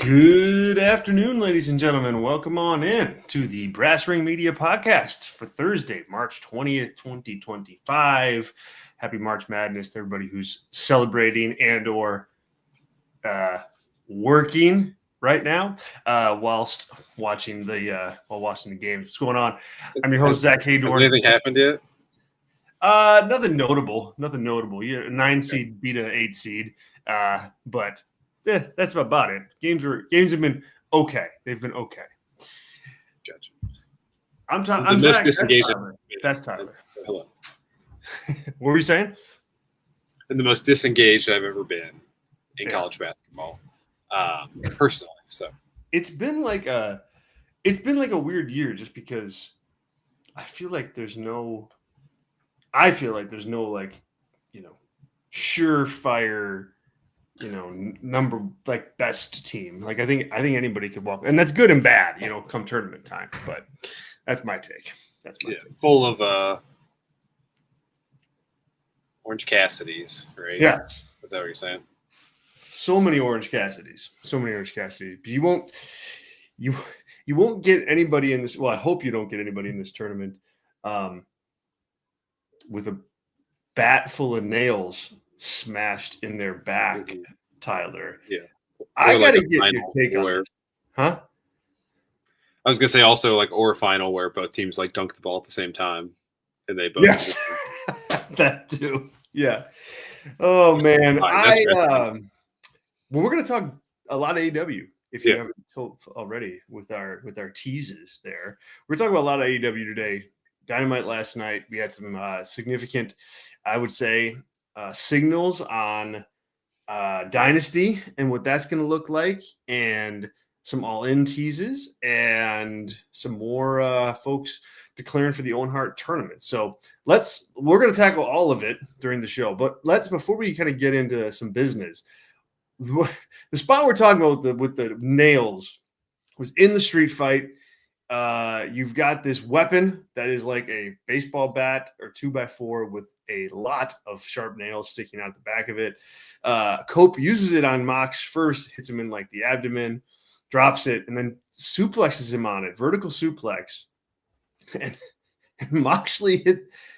Good afternoon, ladies and gentlemen. Welcome on in to the Brass Ring Media Podcast for Thursday, March 20th, 2025. Happy March Madness to everybody who's celebrating and or working right now whilst watching the game. What's going on? I'm your host, Zach Haydorn. Has anything happened yet? Nothing notable. Yeah, 9 seed beat an 8 seed. But yeah, that's about it. Games have been okay. They've been okay. Gotcha. I'm most Zach. disengaged. That's Tyler. So, hello. What were you saying? And the most disengaged I've ever been in college basketball, personally. So it's been like a weird year, just because I feel like there's no like, surefire, number like best team. Like I think anybody could walk, and that's good and bad, come tournament time. But that's my take. Take. Full of Orange Cassidys, right? Yes. Is that what you're saying? So many Orange Cassidys. But you won't get anybody in this. Well, I hope you don't get anybody in this tournament with a bat full of nails smashed in their back, Tyler. Yeah. I gotta get your take on this. Huh? I was gonna say also or a final where both teams dunk the ball at the same time and they both. Yes. That too. Yeah. Oh man. Well, we're gonna talk a lot of AEW if you haven't told already with our teases there. We're talking about a lot of AEW today. Dynamite last night. We had some significant, I would say, signals on Dynasty and what that's going to look like, and some all-in teases, and some more folks declaring for the Owen Hart tournament. So we're going to tackle all of it during the show. But before we kind of get into some business, the spot we're talking about with the nails was in the street fight. You've got this weapon that is like a baseball bat or 2x4 with a lot of sharp nails sticking out the back of it. Cope uses it on Mox first, hits him in the abdomen, drops it, and then suplexes him on it, vertical suplex. And Moxley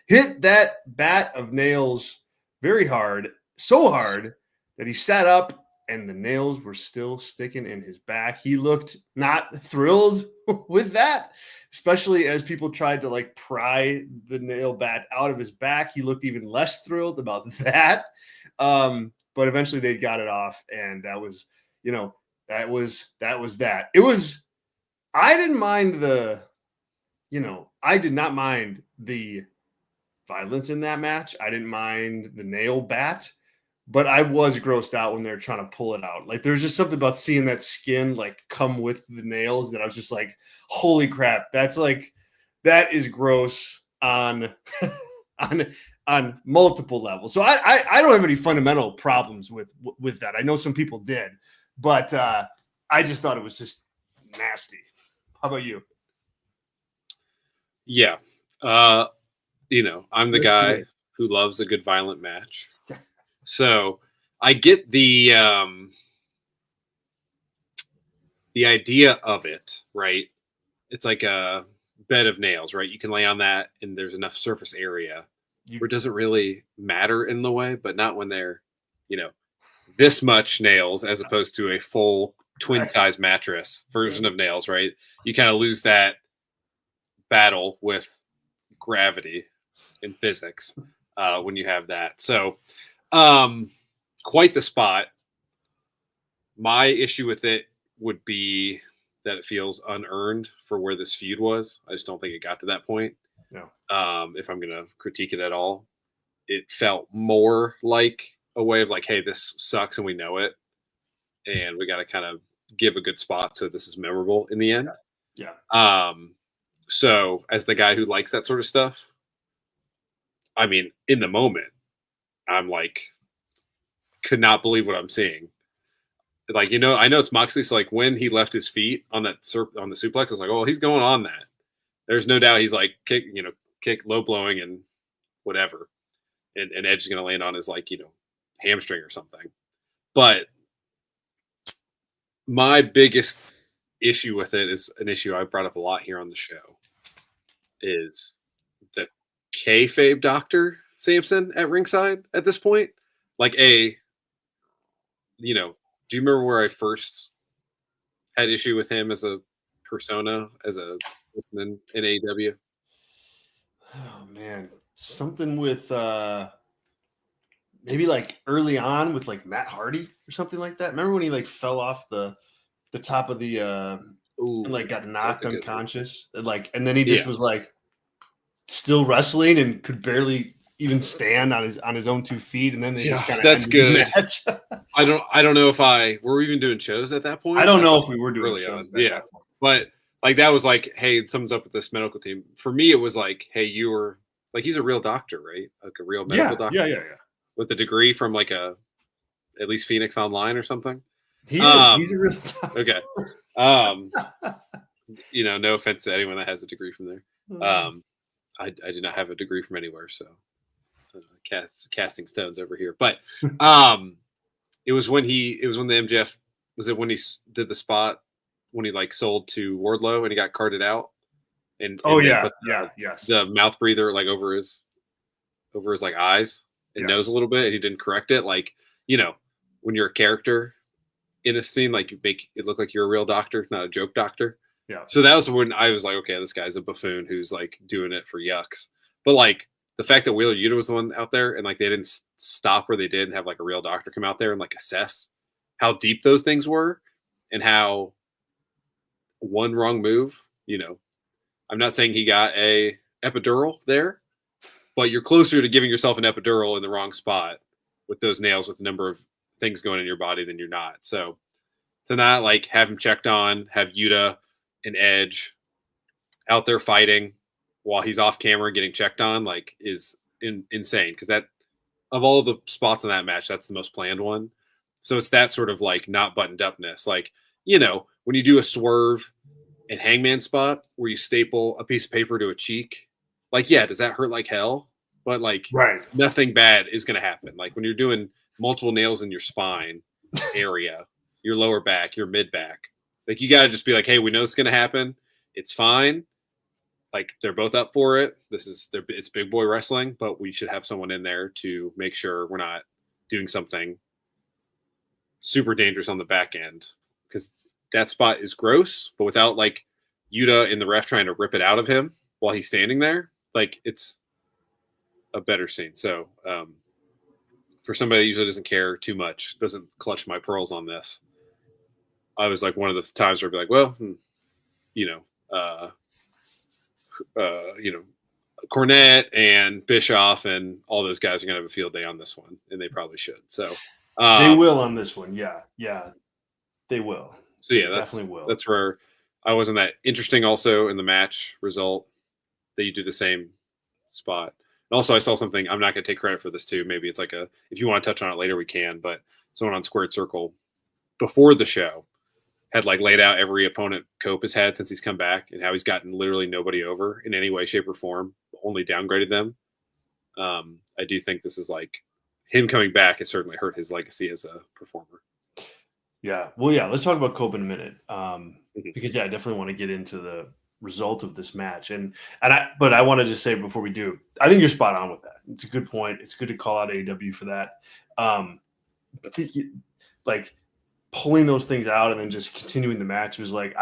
hit that bat of nails very hard, so hard that he sat up and the nails were still sticking in his back. He looked not thrilled with that, especially as people tried to pry the nail bat out of his back. He looked even less thrilled about that. But eventually they got it off, and that was that. I did not mind the violence in that match. I didn't mind the nail bat. But I was grossed out when they were trying to pull it out. There's just something about seeing that skin come with the nails that I was just like, holy crap, that is gross on on multiple levels. So I don't have any fundamental problems with that. I know some people did, but I just thought it was just nasty. How about you? Yeah. I'm the guy who loves a good violent match. So I get the idea of it, right? It's like a bed of nails, right? You can lay on that and there's enough surface area where it doesn't really matter in the way, but not when they're, this much nails as opposed to a full twin size mattress version of nails, right? You kind of lose that battle with gravity in physics when you have that. So quite the spot. My issue with it would be that it feels unearned for where this feud was. I just don't think it got to that point. No. If I'm going to critique it at all, it felt more like a way of hey, this sucks and we know it, and we got to kind of give a good spot so this is memorable in the end. Yeah. So as the guy who likes that sort of stuff, I mean, in the moment, I'm could not believe what I'm seeing. I know it's Moxley. So when he left his feet on that on the suplex, I was like, oh, he's going on that. There's no doubt he's kick low blowing and whatever. And Edge is going to land on his hamstring or something. But My biggest issue with it is an issue I've brought up a lot here on the show is the kayfabe Dr. Sampson at ringside at this point. Like do you remember where I first had issue with him as a persona, as a in AEW? Oh man, something with maybe like early on with like Matt Hardy or something like that. Remember when he like fell off the top of the and like got knocked unconscious and then he just was like still wrestling and could barely even stand on his own 2 feet, and then they just kind of that's good. I don't know if were we even doing shows at that point. I don't know if we were doing shows. But like that was like, hey, someone's up with this medical team. For me, it was like, hey, you were like, he's a real doctor, right? Like a real medical doctor. Yeah. With a degree from like at least Phoenix Online or something. He's a real doctor. Okay. No offense to anyone that has a degree from there. I did not have a degree from anywhere, so casting stones over here. But it was when the MJF was it when he did the spot when he like sold to Wardlow and he got carted out and the mouth breather like over his like eyes and nose a little bit and he didn't correct it, like when you're a character in a scene, like you make it look like you're a real doctor, not a joke doctor. Yeah. So that was when I was like, okay, this guy's a buffoon who's like doing it for yucks. But like the fact that Wheeler Yuta was the one out there and like they didn't stop where they did and have like a real doctor come out there and like assess how deep those things were and how one wrong move, I'm not saying he got a epidural there, but you're closer to giving yourself an epidural in the wrong spot with those nails with the number of things going in your body than you're not. So to not like have him checked on, have Yuta and Edge out there fighting while he's off camera getting checked on, like is insane. Because that of all the spots in that match, that's the most planned one. So it's that sort of like not buttoned upness. Like, when you do a swerve and hangman spot where you staple a piece of paper to a cheek, like, yeah, does that hurt like hell? But like nothing bad is going to happen. Like when you're doing multiple nails in your spine area, your lower back, your mid back, like you got to just be like, hey, we know it's going to happen. It's fine. Like they're both up for it. It's big boy wrestling, but we should have someone in there to make sure we're not doing something super dangerous on the back end, because that spot is gross, but without like Yuta and the ref trying to rip it out of him while he's standing there, like it's a better scene. So for somebody that usually doesn't care too much, doesn't clutch my pearls on this, I was like one of the times where I'd be like, well, Cornette and Bischoff and all those guys are going to have a field day on this one, and they probably should. So they will on this one. Yeah, they will. So yeah, definitely will. That's where I wasn't that interesting. Also in the match result, that you do the same spot. And also, I saw something. I'm not going to take credit for this too. Maybe it's like if you want to touch on it later, we can. But someone on Squared Circle before the show had like laid out every opponent Cope has had since he's come back and how he's gotten literally nobody over in any way, shape, or form, only downgraded them. I do think this is like him coming back has certainly hurt his legacy as a performer. Yeah. Well, yeah, let's talk about Cope in a minute. Because I definitely want to get into the result of this match. But I want to just say before we do, I think you're spot on with that. It's a good point. It's good to call out AEW for that. Like pulling those things out and then just continuing the match was like,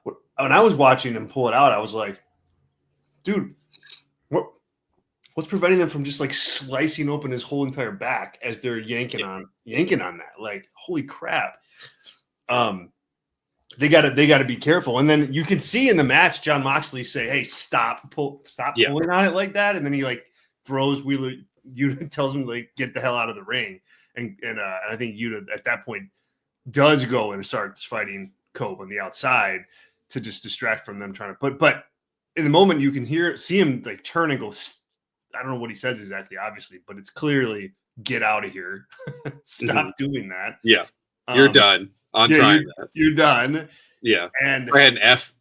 when I was watching him pull it out, I was like, dude, what's preventing them from just like slicing open his whole entire back as they're yanking on that? Like, holy crap. They gotta be careful. And then you can see in the match, John Moxley say, hey, stop pulling on it like that. And then he like throws Wheeler, Yuta tells him to like get the hell out of the ring. And I think Yuta at that point does go and starts fighting Cope on the outside to just distract from them trying to but in the moment you can see him like turn and go, I don't know what he says exactly, obviously, but it's clearly get out of here. Stop doing that. Yeah. You're done on trying that. You're done. Yeah. And I had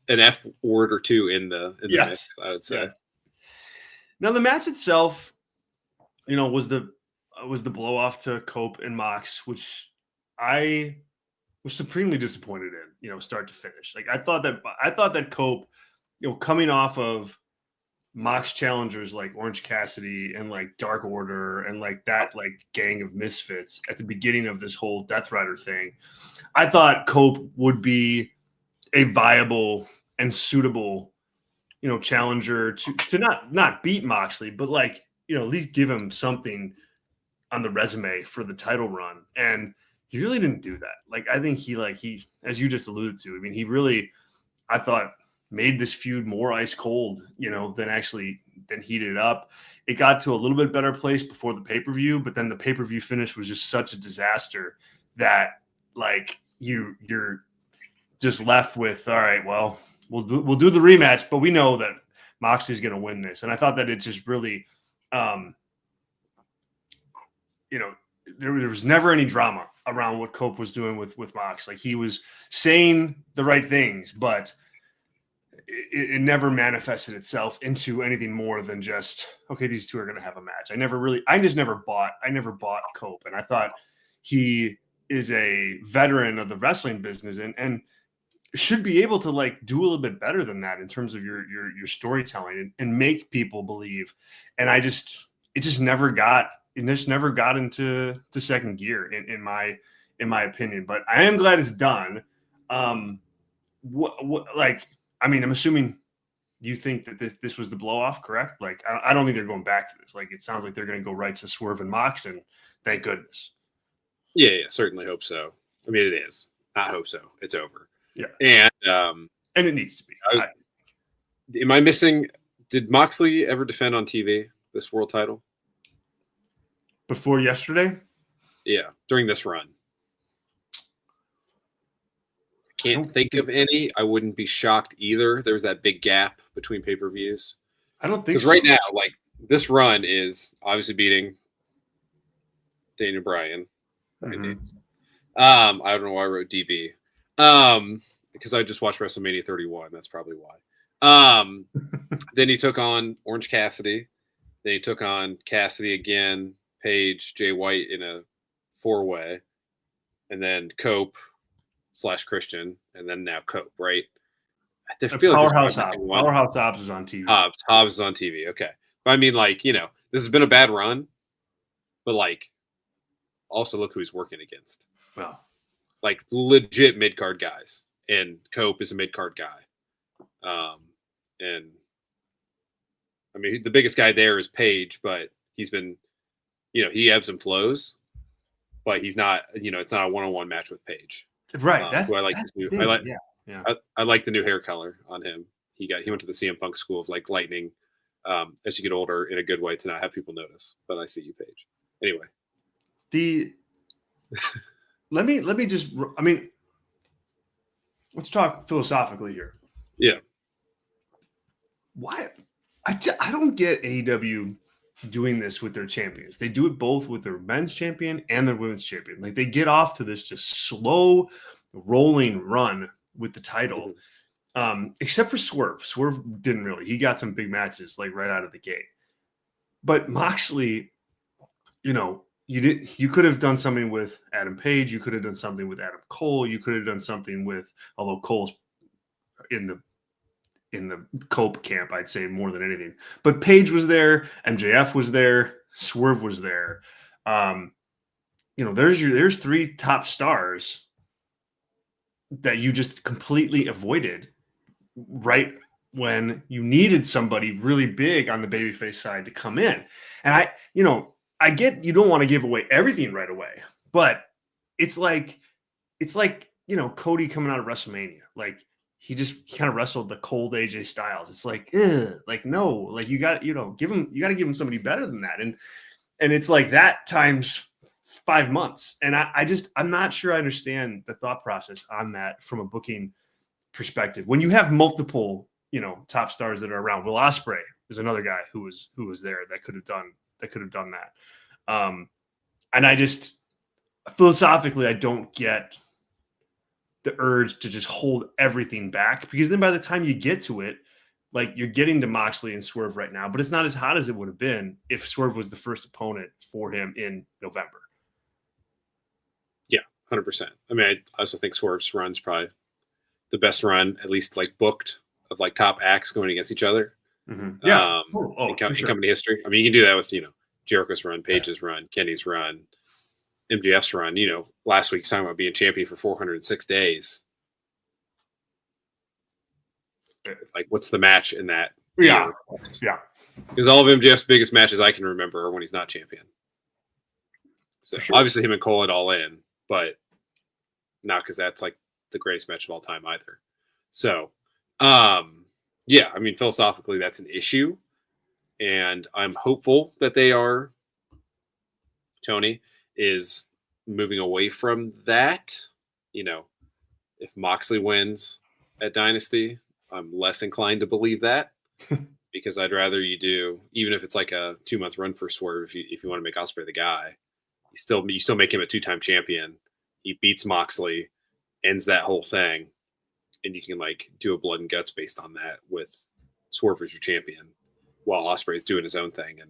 an F word or two in the mix, I would say. Yes. Now the match itself, was the blow off to Cope and Mox, which I was supremely disappointed in, start to finish. Like I thought that Cope, coming off of Mox challengers like Orange Cassidy and like Dark Order and like that like gang of misfits at the beginning of this whole Death Rider thing, I thought Cope would be a viable and suitable, challenger to not beat Moxley, but like, at least give him something on the resume for the title run. And he really didn't do that. Like, I think he, as you just alluded to, I mean, he really, I thought, made this feud more ice cold, than heated up. It got to a little bit better place before the pay-per-view, but then the pay-per-view finish was just such a disaster that like you're just left with, all right, well, we'll do the rematch, but we know that Moxley's going to win this. And I thought that it just really, there was never any drama around what Cope was doing with Mox. Like he was saying the right things, but it never manifested itself into anything more than just, okay, these two are going to have a match. I never bought Cope. And I thought he is a veteran of the wrestling business and should be able to like do a little bit better than that in terms of your storytelling and make people believe. And it just never got into the second gear in my opinion, but I am glad it's done. I'm assuming you think that this was the blow off, correct? Like, I don't think they're going back to this. Like, it sounds like they're going to go right to Swerve and Mox, and thank goodness. Yeah, certainly hope so. I mean, it is. I hope so. It's over. Yeah, and it needs to be. Am I missing? Did Moxley ever defend on TV this world title before yesterday? Yeah, during this run. Can't think of any. I wouldn't be shocked either. There was that big gap between pay-per-views. I don't think so. Because right now, like this run is obviously beating Daniel Bryan. Mm-hmm. I don't know why I wrote DB. Because I just watched WrestleMania 31. That's probably why. Then he took on Orange Cassidy. Then he took on Cassidy again, Paige, Jay White in a 4-way, and then Cope / Christian, and then now Cope, right? I feel Powerhouse Hobbs. Powerhouse Hobbs is on TV. Hobbs is on TV. Okay. But I mean, like, this has been a bad run, but like, also look who he's working against. Well, like legit mid-card guys. And Cope is a mid-card guy. And I mean, the biggest guy there is Paige, but he's been, he ebbs and flows, but he's not, it's not a one-on-one match with Paige. Right. I like this new. I like the new hair color on him. He went to the CM Punk school of like lightning. As you get older, in a good way, to not have people notice. But I see you, Paige. Anyway, let me just. I mean, let's talk philosophically here. Yeah. Why? I don't get AEW doing this with their champions. They do it both with their men's champion and their women's champion. Like they get off to this just slow rolling run with the title. Except for Swerve. Swerve didn't really. He got some big matches like right out of the gate. But Moxley, you could have done something with Adam Page. You could have done something with Adam Cole. You could have done something with, although Cole's in the Cope camp, I'd say more than anything. But Page was there, MJF was there, Swerve was there. There's 3 top stars that you just completely avoided right when you needed somebody really big on the babyface side to come in. And I get you don't want to give away everything right away, but it's like Cody coming out of WrestleMania. Like he kind of wrestled the cold AJ Styles. It's like, no, like you got to give him somebody better than that. And it's like that times 5 months. And I'm not sure I understand the thought process on that from a booking perspective. When you have multiple, top stars that are around, Will Ospreay is another guy who was there that could have done that. And I just philosophically, I don't get the urge to just hold everything back, because then by the time you get to it, like you're getting to Moxley and Swerve right now, but it's not as hot as it would have been if Swerve was the first opponent for him in November. Yeah, 100%. I mean, I also think Swerve's run's probably the best run, at least like booked, of like top acts going against each other. Mm-hmm. Yeah. In company history. I mean, you can do that with, Jericho's run, Page's run, Kenny's run, MJF's run. Last week talking about being champion for 406 days. Like, what's the match in that? Yeah. Yeah. Because all of MJF's biggest matches I can remember are when he's not champion. So obviously him and Cole it all in, but not because that's like the greatest match of all time either. So, yeah, I mean, philosophically, that's an issue. And I'm hopeful that Tony is moving away from that. If Moxley wins at Dynasty, I'm less inclined to believe that because I'd rather you do, even if it's like a 2-month run for Swerve, if you want to make Ospreay the guy, you still make him a 2-time champion. He beats Moxley, ends that whole thing, and you can like do a blood and guts based on that with Swerve as your champion while Ospreay's doing his own thing. And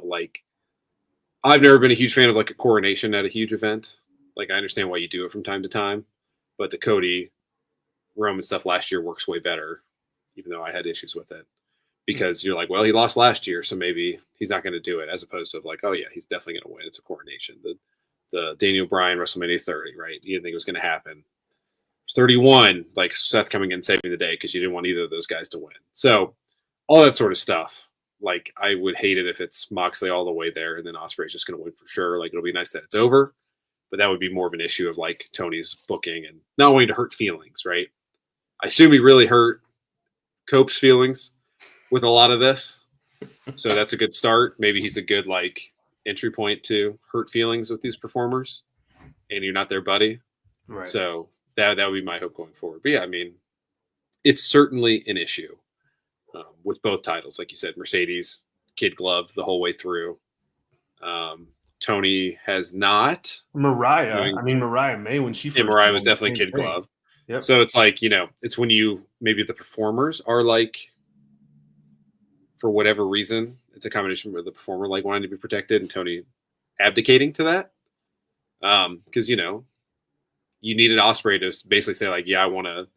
like, I've never been a huge fan of like a coronation at a huge event. Like, I understand why you do it from time to time, but the Cody Roman stuff last year works way better, even though I had issues with it, because you're like, well, he lost last year, so maybe he's not going to do it, as opposed to like, oh yeah, he's definitely going to win. It's a coronation. The Daniel Bryan WrestleMania 30, right? You didn't think it was going to happen. 31, like Seth coming in and saving the day because you didn't want either of those guys to win. So all that sort of stuff. Like, I would hate it if it's Moxley all the way there and then Ospreay's just going to win for sure. Like, it'll be nice that it's over, but that would be more of an issue of like Tony's booking and not wanting to hurt feelings, right? I assume he really hurt Cope's feelings with a lot of this. So that's a good start. Maybe he's a good like entry point to hurt feelings with these performers, and you're not their buddy. Right. So that would be my hope going forward. But yeah, I mean, it's certainly an issue with both titles. Like you said, Mercedes, kid glove the whole way through. Tony has not. Mariah May, when she first Mariah was definitely kid glove. Yep. So it's like, it's when maybe the performers are like, for whatever reason, it's a combination with the performer like wanting to be protected and Tony abdicating to that. Because, you needed Ospreay to basically say like, yeah, I want to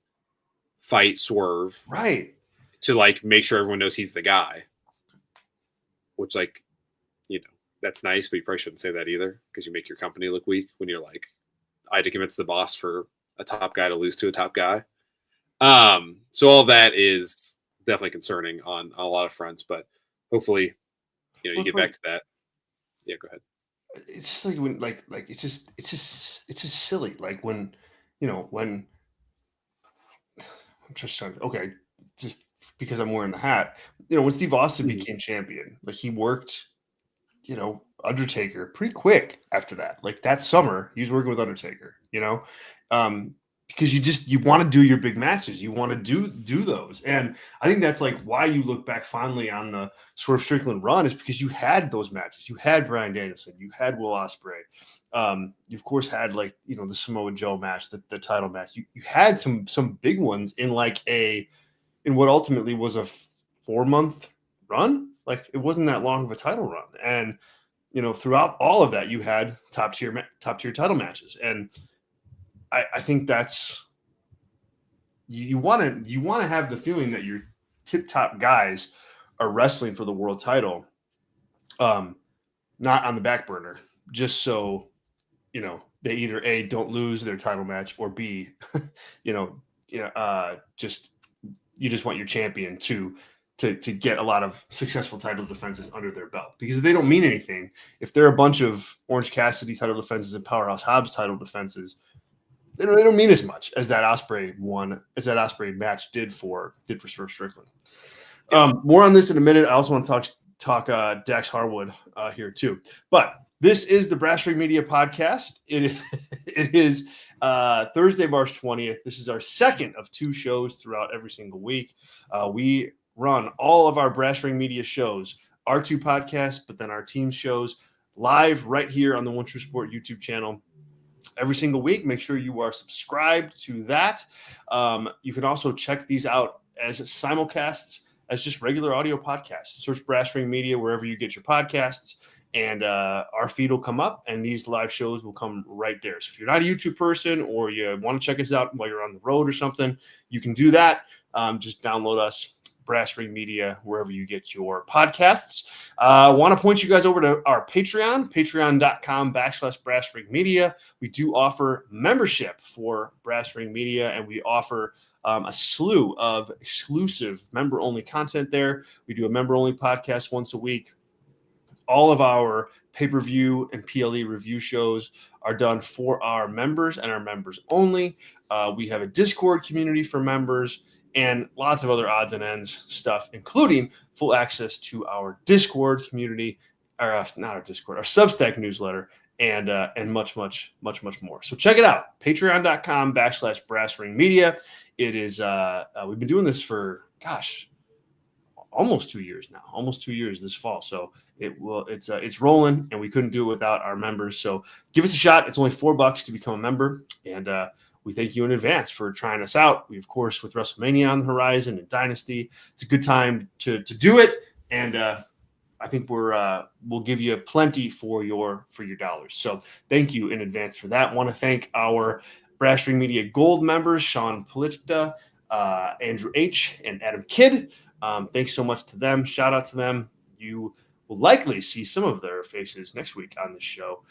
fight Swerve. Right. To like make sure everyone knows he's the guy. Which like, that's nice, but you probably shouldn't say that either because you make your company look weak when you're like, I had to convince the boss for a top guy to lose to a top guy. So all that is definitely concerning on a lot of fronts, but hopefully, you get back to that. Yeah, go ahead. It's just like when, like it's just silly. Like when I'm just trying. Okay, just because I'm wearing the hat. When Steve Austin became champion, like he worked, Undertaker pretty quick after that. Like that summer, he was working with Undertaker. Because you want to do your big matches. You want to do those. And I think that's like why you look back fondly on the Swerve Strickland run is because you had those matches. You had Bryan Danielson. You had Will Ospreay. You, of course, had like, the Samoa Joe match, the title match. You had some big ones in what ultimately was a 4-month run. Like it wasn't that long of a title run. And, throughout all of that, you had top tier title matches. And I think that's you want to have the feeling that your tip top guys are wrestling for the world title, not on the back burner, just so they either A, don't lose their title match, or B, just you just want your champion to get a lot of successful title defenses under their belt, because if they don't mean anything, if they're a bunch of Orange Cassidy title defenses and Powerhouse Hobbs title defenses, they don't mean as much as that Ospreay match did for Swerve Strickland. More on this in a minute. I also want to talk Dax Harwood here too. But this is the Brass Ring Media podcast. It is Thursday, March 20th. This is our second of 2 shows throughout every single week. We run all of our Brass Ring Media shows, our 2 podcasts, but then our team shows live right here on the One True Sport YouTube channel every single week. Make sure you are subscribed to that. You can also check these out as simulcasts, as just regular audio podcasts. Search Brass Ring Media wherever you get your podcasts, and our feed will come up, and these live shows will come right there. So if you're not a YouTube person or you want to check us out while you're on the road or something, you can do that. Just download us, Brass Ring Media, wherever you get your podcasts. Want to point you guys over to our Patreon, patreon.com/Brass Ring Media. We do offer membership for Brass Ring Media, and we offer a slew of exclusive member-only content there. We do a member-only podcast once a week. All of our pay-per-view and PLE review shows are done for our members and our members only. We have a Discord community for members and lots of other odds and ends stuff, including full access to our Discord community, or not our Discord, our Substack newsletter, and much more. So check it out, patreon.com/Brass Ring Media. It is, we've been doing this for, almost 2 years now, almost 2 years this fall. So it's rolling, and we couldn't do it without our members. So give us a shot. It's only $4 to become a member. And we thank you in advance for trying us out. We, of course, with WrestleMania on the horizon and Dynasty, it's a good time to do it. And I think we'll give you plenty for your dollars. So thank you in advance for that. Want to thank our Brass Ring Media Gold members, Sean Polita, Andrew H., and Adam Kidd. Thanks so much to them. Shout out to them. You will likely see some of their faces next week on the show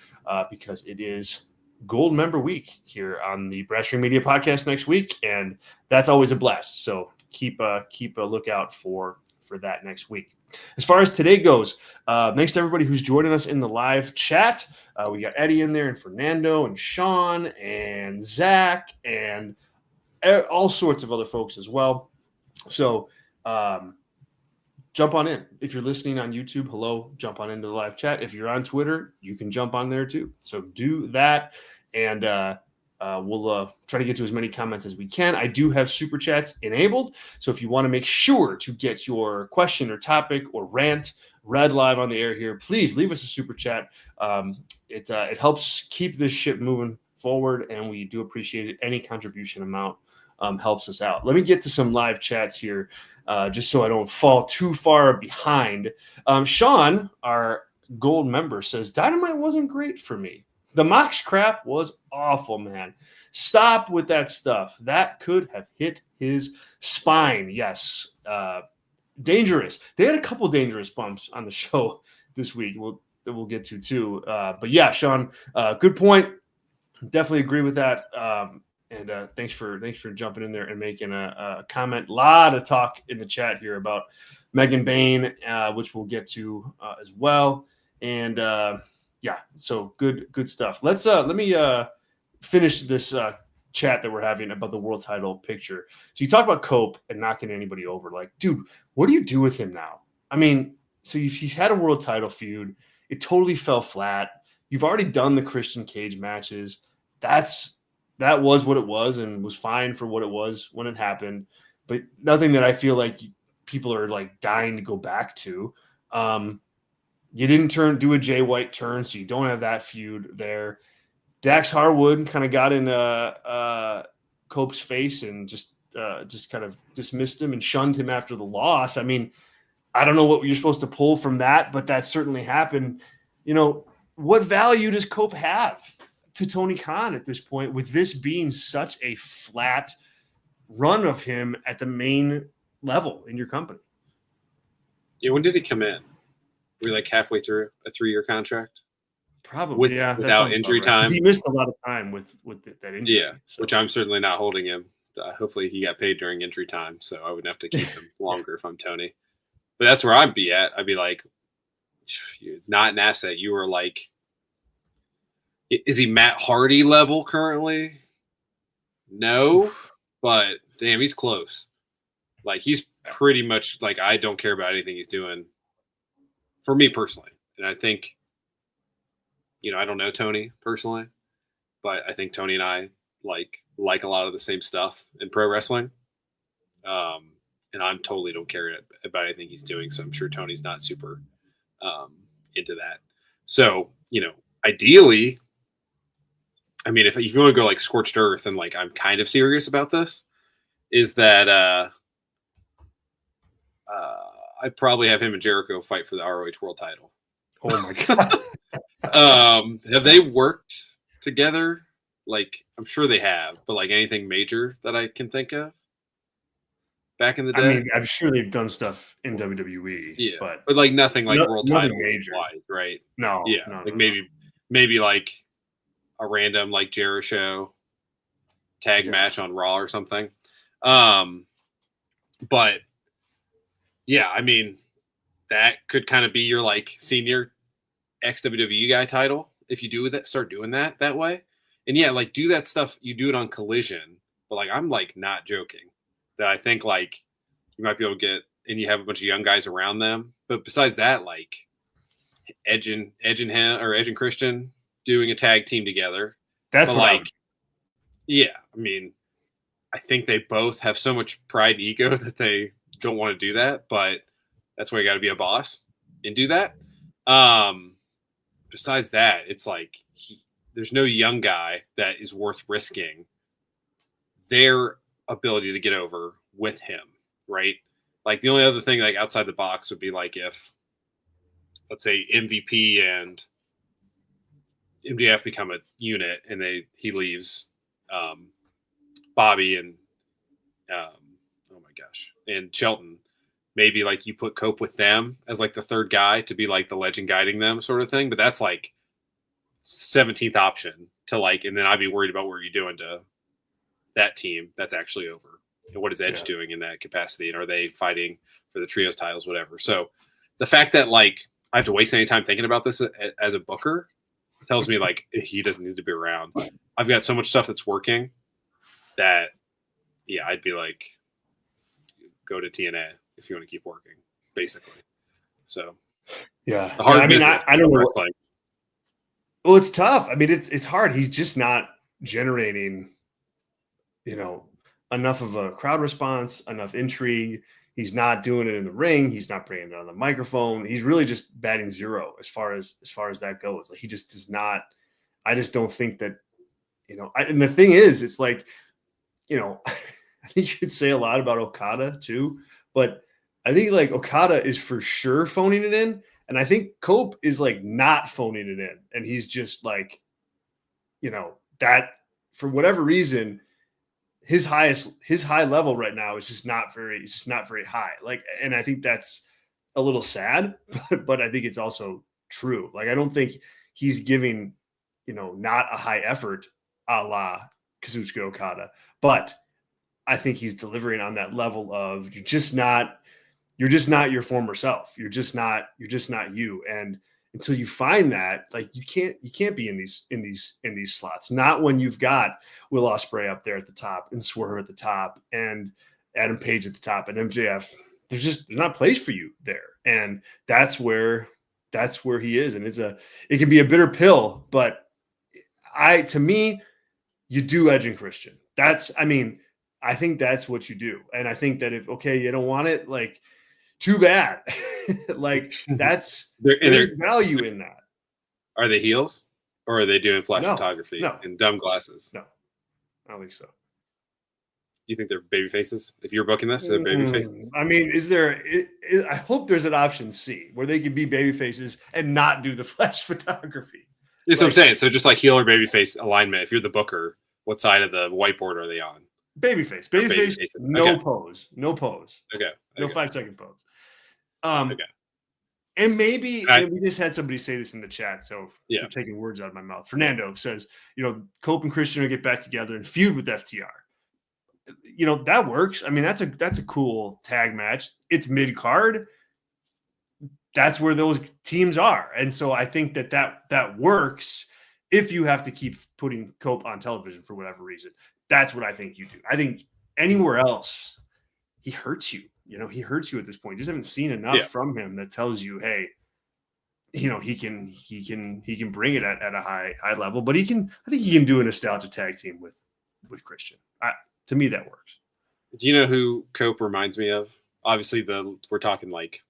because it is Gold Member Week here on the Brass Ring Media podcast next week, and that's always a blast. So keep a lookout for that next week. As far as today goes, thanks to everybody who's joining us in the live chat. We got Eddie in there, and Fernando, and Sean, and Zach, and all sorts of other folks as well. So jump on in. If you're listening on YouTube, hello, jump on into the live chat. If you're on Twitter, you can jump on there too. So do that, and we'll try to get to as many comments as we can. I do have super chats enabled, so if you want to make sure to get your question or topic or rant read live on the air here, please leave us a super chat. It helps keep this ship moving forward, and we do appreciate it. Any contribution amount helps us out. Let me get to some live chats here, just so I don't fall too far behind. Sean, our gold member, says Dynamite wasn't great for me. The Mox crap was awful, man. Stop with that stuff. That could have hit his spine. Yes. Dangerous. They had a couple dangerous bumps on the show this week. We'll get to too. But yeah, Sean, good point. Definitely agree with that. And thanks for jumping in there and making a comment. A lot of talk in the chat here about Megan Bayne, which we'll get to as well. And yeah, so good stuff. Let me finish this chat that we're having about the world title picture. So you talk about Cope and not getting anybody over. Like, dude, what do you do with him now? I mean, so he's had a world title feud. It totally fell flat. You've already done the Christian Cage matches. That was what it was and was fine for what it was when it happened, but nothing that I feel like people are like dying to go back to. You didn't do a Jay White turn, so you don't have that feud there. Dax Harwood kind of got in Cope's face and just kind of dismissed him and shunned him after the loss. I mean, I don't know what you're supposed to pull from that, but that certainly happened. You know, what value does Cope have to Tony Khan at this point, with this being such a flat run of him at the main level in your company? Yeah, when did he come in? Were we like halfway through a 3-year contract? Probably, yeah. Without injury time. He missed a lot of time with that injury. Yeah, so. Which I'm certainly not holding him. Hopefully he got paid during injury time, so I wouldn't have to keep him longer if I'm Tony. But that's where I'd be at. I'd be like, not an asset. You were like, is he Matt Hardy level currently? No, but damn, he's close. Like, he's pretty much like, I don't care about anything he's doing for me personally. And I think, I don't know Tony personally, but I think Tony and I like a lot of the same stuff in pro wrestling. And I totally don't care about anything he's doing. So I'm sure Tony's not super into that. So, ideally, I mean, if you want to go like scorched earth and like I'm kind of serious about this, is that I'd probably have him and Jericho fight for the ROH world title. Oh my god. Have they worked together? Like, I'm sure they have, but like anything major that I can think of back in the day? I mean, I'm sure they've done stuff in WWE, yeah, but like nothing like world nothing title major. wise, right? No, Yeah, no, like no. maybe like a random like Jericho tag match on Raw or something. But yeah, I mean, that could kind of be your like senior ex-WWE guy title if you do that, start doing that way. And yeah, like do that stuff. You do it on Collision, but like I'm like not joking that I think like you might be able to get, and you have a bunch of young guys around them. But besides that, like Edge and him or Edge and Christian doing a tag team together. That's what like, yeah, I mean, I think they both have so much pride and ego that they don't want to do that, but that's why you got to be a boss and do that. Besides that, it's like there's no young guy that is worth risking their ability to get over with him, right? Like the only other thing like outside the box would be like if, let's say, MVP and MJF become a unit and he leaves Bobby and oh my gosh, and Shelton. Maybe like you put Cope with them as like the third guy to be like the legend guiding them sort of thing. But that's like 17th option to like, and then I'd be worried about what you're doing to that team that's actually over. And what is Edge doing in that capacity? And are they fighting for the trios titles, whatever? So the fact that like I have to waste any time thinking about this as a booker tells me like he doesn't need to be around. I've got so much stuff that's working that, yeah, I'd be like, go to TNA if you want to keep working, basically. So, yeah. The hard I mean, I don't know. Well, it's tough. I mean, it's hard. He's just not generating, enough of a crowd response, enough intrigue. He's not doing it in the ring. He's not bringing it on the microphone. He's really just batting zero as far as that goes. Like he just does not. I just don't think that, and the thing is, it's like, I think you could say a lot about Okada too, but I think like Okada is for sure phoning it in. And I think Cope is like not phoning it in. And he's just like, that for whatever reason, his high level right now is just not very high. Like, and I think that's a little sad, but I think it's also true. Like, I don't think he's giving, not a high effort a la Kazuchika Okada, but I think he's delivering on that level of you're just not your former self. You're just not you. And until you find that, like you can't be in these slots. Not when you've got Will Ospreay up there at the top and Swerve at the top and Adam Page at the top and MJF. There's not a place for you there. And that's where he is. And it can be a bitter pill, but to me, you do Edge and Christian. I think that's what you do. And I think that if, you don't want it, like, too bad. Like, there's value in that. Are they heels or are they doing flash photography and dumb glasses? No, I don't think so. You think they're baby faces? If you're booking this, they're baby faces. I mean, I hope there's an option C where they can be baby faces and not do the flash photography. That's what I'm saying. So just like heel or baby face alignment, if you're the booker, what side of the whiteboard are they on? Babyface. No pose. Okay. No 5-second pose. Okay. And maybe we just had somebody say this in the chat, so I'm taking words out of my mouth. Fernando says, Cope and Christian will get back together and feud with FTR. That works. I mean, that's a cool tag match. It's mid-card. That's where those teams are. And so I think that works if you have to keep putting Cope on television for whatever reason. That's what I think you do. I think anywhere else, he hurts you. He hurts you at this point. You just haven't seen enough from him that tells you, hey, he can bring it at a high level. But I think he can do a nostalgia tag team with Christian. To me, that works. Do you know who Cope reminds me of? Obviously, we're talking like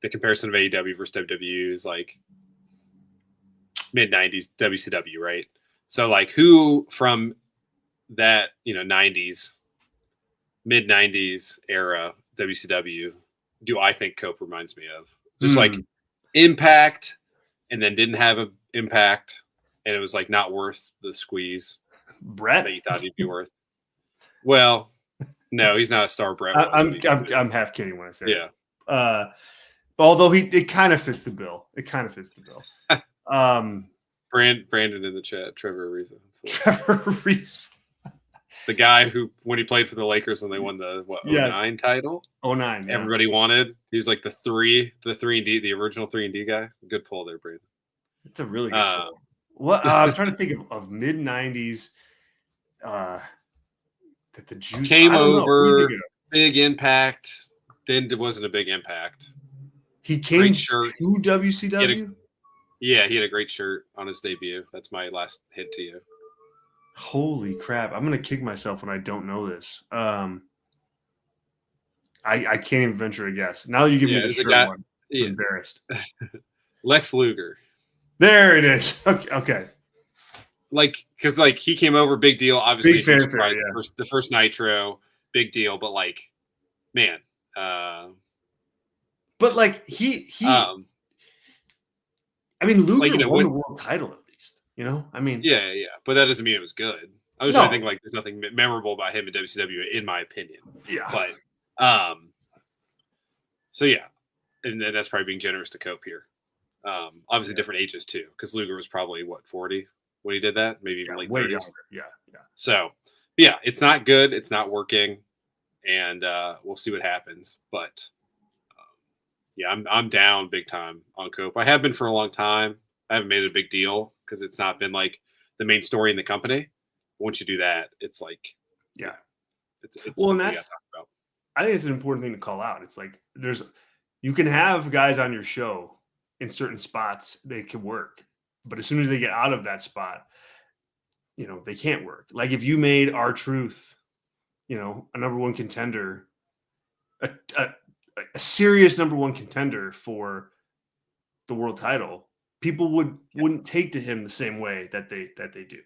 the comparison of AEW versus WWE is like mid-90s WCW, right? So like who from that, 90s, mid-90s era WCW do I think Cope reminds me of? Just like Impact, and then didn't have an impact, and it was like not worth the squeeze Brett that you thought he'd be worth. Well, no, he's not a star. Brett. I'm half kidding when I say yeah. Although it kind of fits the bill. Brandon in the chat, Trevor Ariza. Trevor Reese. The guy who, when he played for the Lakers when they won the 09 title? 09, yeah. Everybody wanted. He was like the 3 and D, the original 3 and D guy. Good pull there, Brandon. It's a really good pull. What I'm trying to think of mid 90s that the juice came over, big impact. Then it wasn't a big impact. He came to WCW. He had a great shirt on his debut. That's my last hit to you. Holy crap! I'm gonna kick myself when I don't know this. I can't even venture a guess. Now that you give me the shirt one, I'm embarrassed. Lex Luger. There it is. Okay. Because he came over, big deal. Obviously, big fanfare, the first Nitro, big deal. But man. But he. I mean, Luger won the world title at least. I mean. Yeah. But that doesn't mean it was good. I was trying to think there's nothing memorable about him in WCW, in my opinion. Yeah. But so yeah, and then that's probably being generous to Cope here. Obviously different ages too, because Luger was probably 40 when he did that, maybe even late 30s. Younger. Yeah. So yeah, it's not good. It's not working, and we'll see what happens. But I'm down big time on Cope. I have been for a long time. I haven't made it a big deal because it's not been the main story in the company. Once you do that, it's it's well, and that's about. I think it's an important thing to call out. It's you can have guys on your show in certain spots they can work, but as soon as they get out of that spot, they can't work. Like if you made R-Truth, a number one contender, a serious number one contender for the world title, people wouldn't take to him the same way that they do.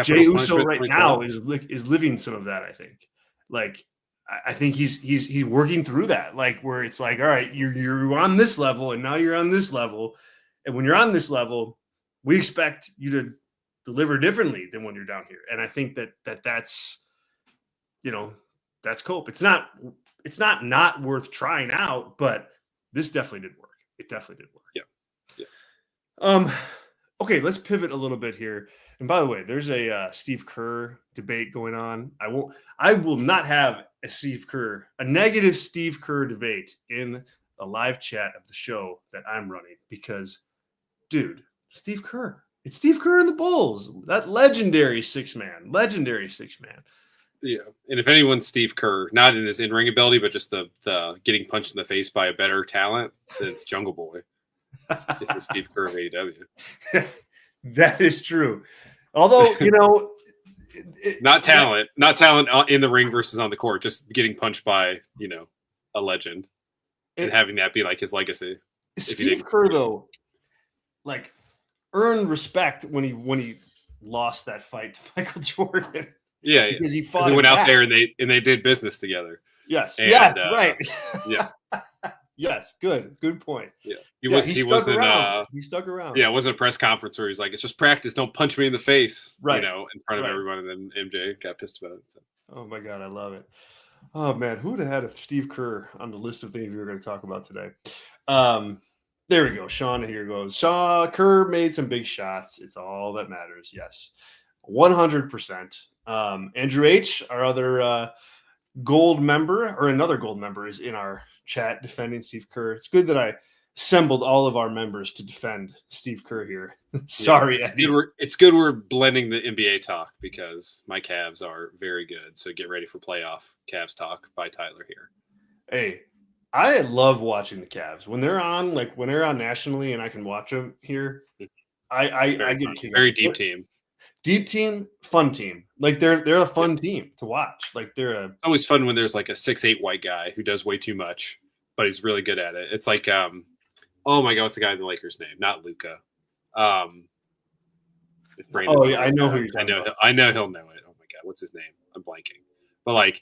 Jey Uso right now is living some of that. I think. I think he's working through that. Where it's all right, you're on this level, and now you're on this level, and when you're on this level, we expect you to deliver differently than when you're down here. And I think that's that's Cope. It's not worth trying out, but this definitely did work. It definitely did work. Yeah. Okay, let's pivot a little bit here. And by the way, there's a Steve Kerr debate going on. I will not have a negative Steve Kerr debate in a live chat of the show that I'm running because, dude, Steve Kerr. It's Steve Kerr and the Bulls. That legendary six man. Yeah, and if anyone's Steve Kerr, not in his in-ring ability, but just the getting punched in the face by a better talent, then it's Jungle Boy. It's the Steve Kerr of AEW. That is true. Although, not talent in the ring versus on the court, just getting punched by, a legend and having that be his legacy. Steve Kerr, though, earned respect when he lost that fight to Michael Jordan. Yeah, because he went out there and they did business together. Yes, right. Yeah. Yes, good point. Yeah, he wasn't around. He stuck around. Yeah, it wasn't a press conference where he's like, "It's just practice. Don't punch me in the face." Right. In front of everyone, and then MJ got pissed about it. So. Oh my God, I love it. Oh man, who would have had a Steve Kerr on the list of things we were going to talk about today? There we go. Sean here goes. Kerr made some big shots. It's all that matters. Yes, 100%. Andrew H, our other gold member, or another gold member, is in our chat defending Steve Kerr. It's good that I assembled all of our members to defend Steve Kerr here. Sorry, Eddie. It's good we're blending the NBA talk because my Cavs are very good. So get ready for playoff Cavs talk by Tyler here. Hey, I love watching the Cavs when they're on, when they're on nationally, and I can watch them here. I get a kick. Very deep team. Deep team, fun team. They're a fun team to watch. It's always fun when there's a 6'8" white guy who does way too much, but he's really good at it. It's oh my God, what's the guy in the Lakers' name? Not Luka. I know who you're talking about. I know he'll know it. Oh my God, what's his name? I'm blanking. But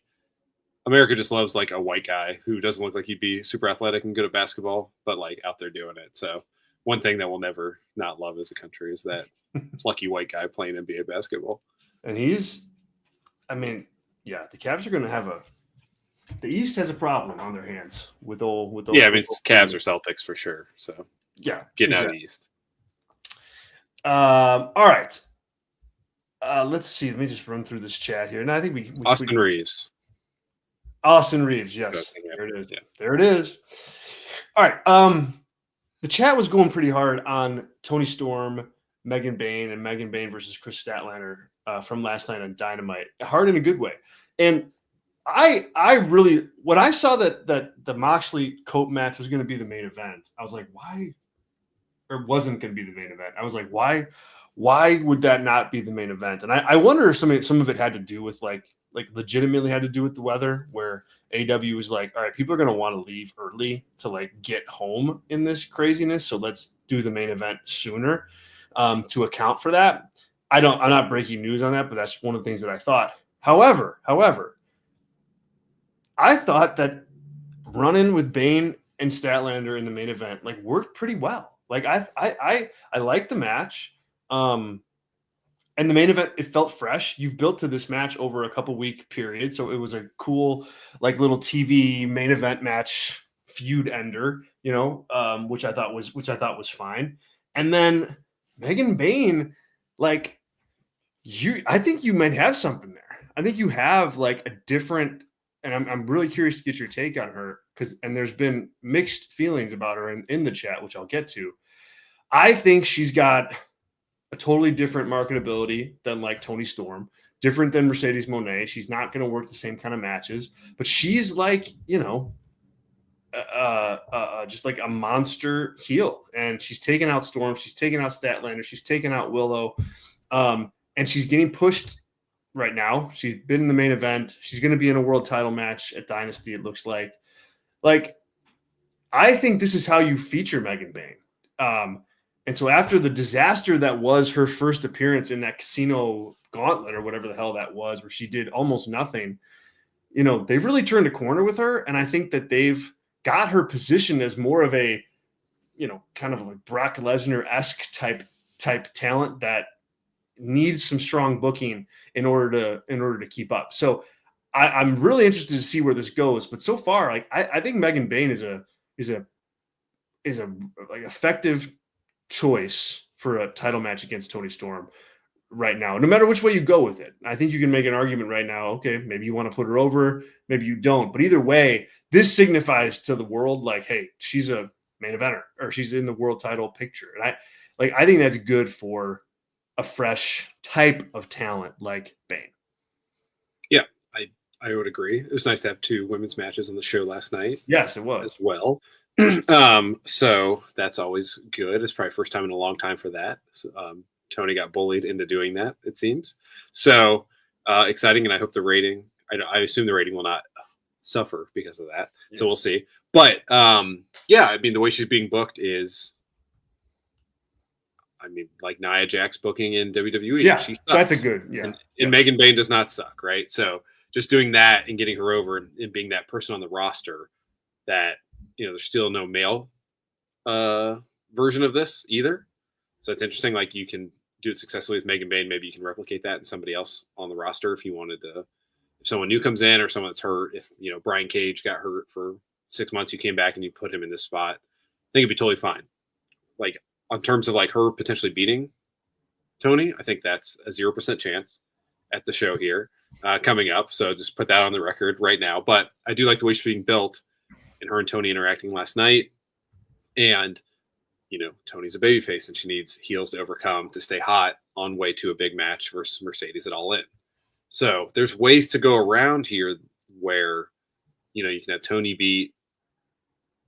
America just loves a white guy who doesn't look like he'd be super athletic and good at basketball, but out there doing it. So one thing that we'll never not love as a country is that plucky white guy playing NBA basketball. And the Cavs are going to have the East has a problem on their hands with old. Yeah, I mean, it's Cavs or Celtics for sure. So yeah, getting out of the East. All right. Let's see. Let me just run through this chat here. And I think Austin Reeves. Austin Reeves, yes. There it is. Yeah. There it is. All right. The chat was going pretty hard on Toni Storm, Megan Bayne, and Megan Bayne versus Chris Statlander from last night on Dynamite. Hard in a good way. And I really, when I saw that the Moxley Cope match was going to be the main event, I was like, why? Or wasn't going to be the main event. I was like, why would that not be the main event? And I wonder if some of it had to do with like legitimately had to do with the weather, where AEW was like, all right, people are going to want to leave early to like get home in this craziness. So let's do the main event sooner to account for that. I'm not breaking news on that, but that's one of the things that I thought. However, I thought that running with Bayne and Statlander in the main event like worked pretty well. Like I liked the match. And the main event, it felt fresh. You've built to this match over a couple week period. So it was a cool, like little TV main event match feud ender, which I thought was fine. And then Megan Bayne, like I think you might have something there. I think you have like a different, and I'm really curious to get your take on her and there's been mixed feelings about her in the chat, which I'll get to. I think she's got a totally different marketability than like Toni Storm, different than Mercedes Moné. She's not going to work the same kind of matches, but she's like, just like a monster heel. And she's taking out Storm. She's taking out Statlander. She's taking out Willow. And she's getting pushed right now. She's been in the main event. She's going to be in a world title match at Dynasty, it looks like. Like, I think this is how you feature Megan Bayne. And so after the disaster that was her first appearance in that casino gauntlet or whatever the hell that was, where she did almost nothing, they've really turned a corner with her. And I think that they've got her positioned as more of a, kind of like Brock Lesnar-esque type talent that needs some strong booking in order to keep up. So I'm really interested to see where this goes. But so far, like I think Megan Bayne is a like effective choice for a title match against Toni Storm right now, no matter which way you go with it. I think you can make an argument right now. Okay, maybe you want to put her over, maybe you don't, but either way, this signifies to the world like, hey, she's a main eventer or she's in the world title picture. And I think that's good for a fresh type of talent like Bayne. Yeah, I would agree. It was nice to have 2 women's matches on the show last night. Yes, it was as well. So that's always good. It's probably first time in a long time for that. So, Toni got bullied into doing that, it seems. So exciting, and I hope the rating. I assume the rating will not suffer because of that. Yeah. So we'll see. But yeah, I mean, the way she's being booked is, like Nia Jax booking in WWE. Yeah, she sucks. That's a good. Yeah, and Megan Bayne does not suck, right? So just doing that and getting her over and being that person on the roster that. There's still no male version of this either. So it's interesting. Like you can do it successfully with Megan Bayne. Maybe you can replicate that in somebody else on the roster if you wanted to. If someone new comes in or someone that's hurt, if Brian Cage got hurt for 6 months, you came back and you put him in this spot, I think it'd be totally fine. Like on terms of like her potentially beating Toni, I think that's a 0% chance at the show here coming up. So just put that on the record right now. But I do like the way she's being built. And her and Toni interacting last night. And, Toni's a babyface and she needs heels to overcome to stay hot on way to a big match versus Mercedes at All In. So there's ways to go around here where, you can have Toni beat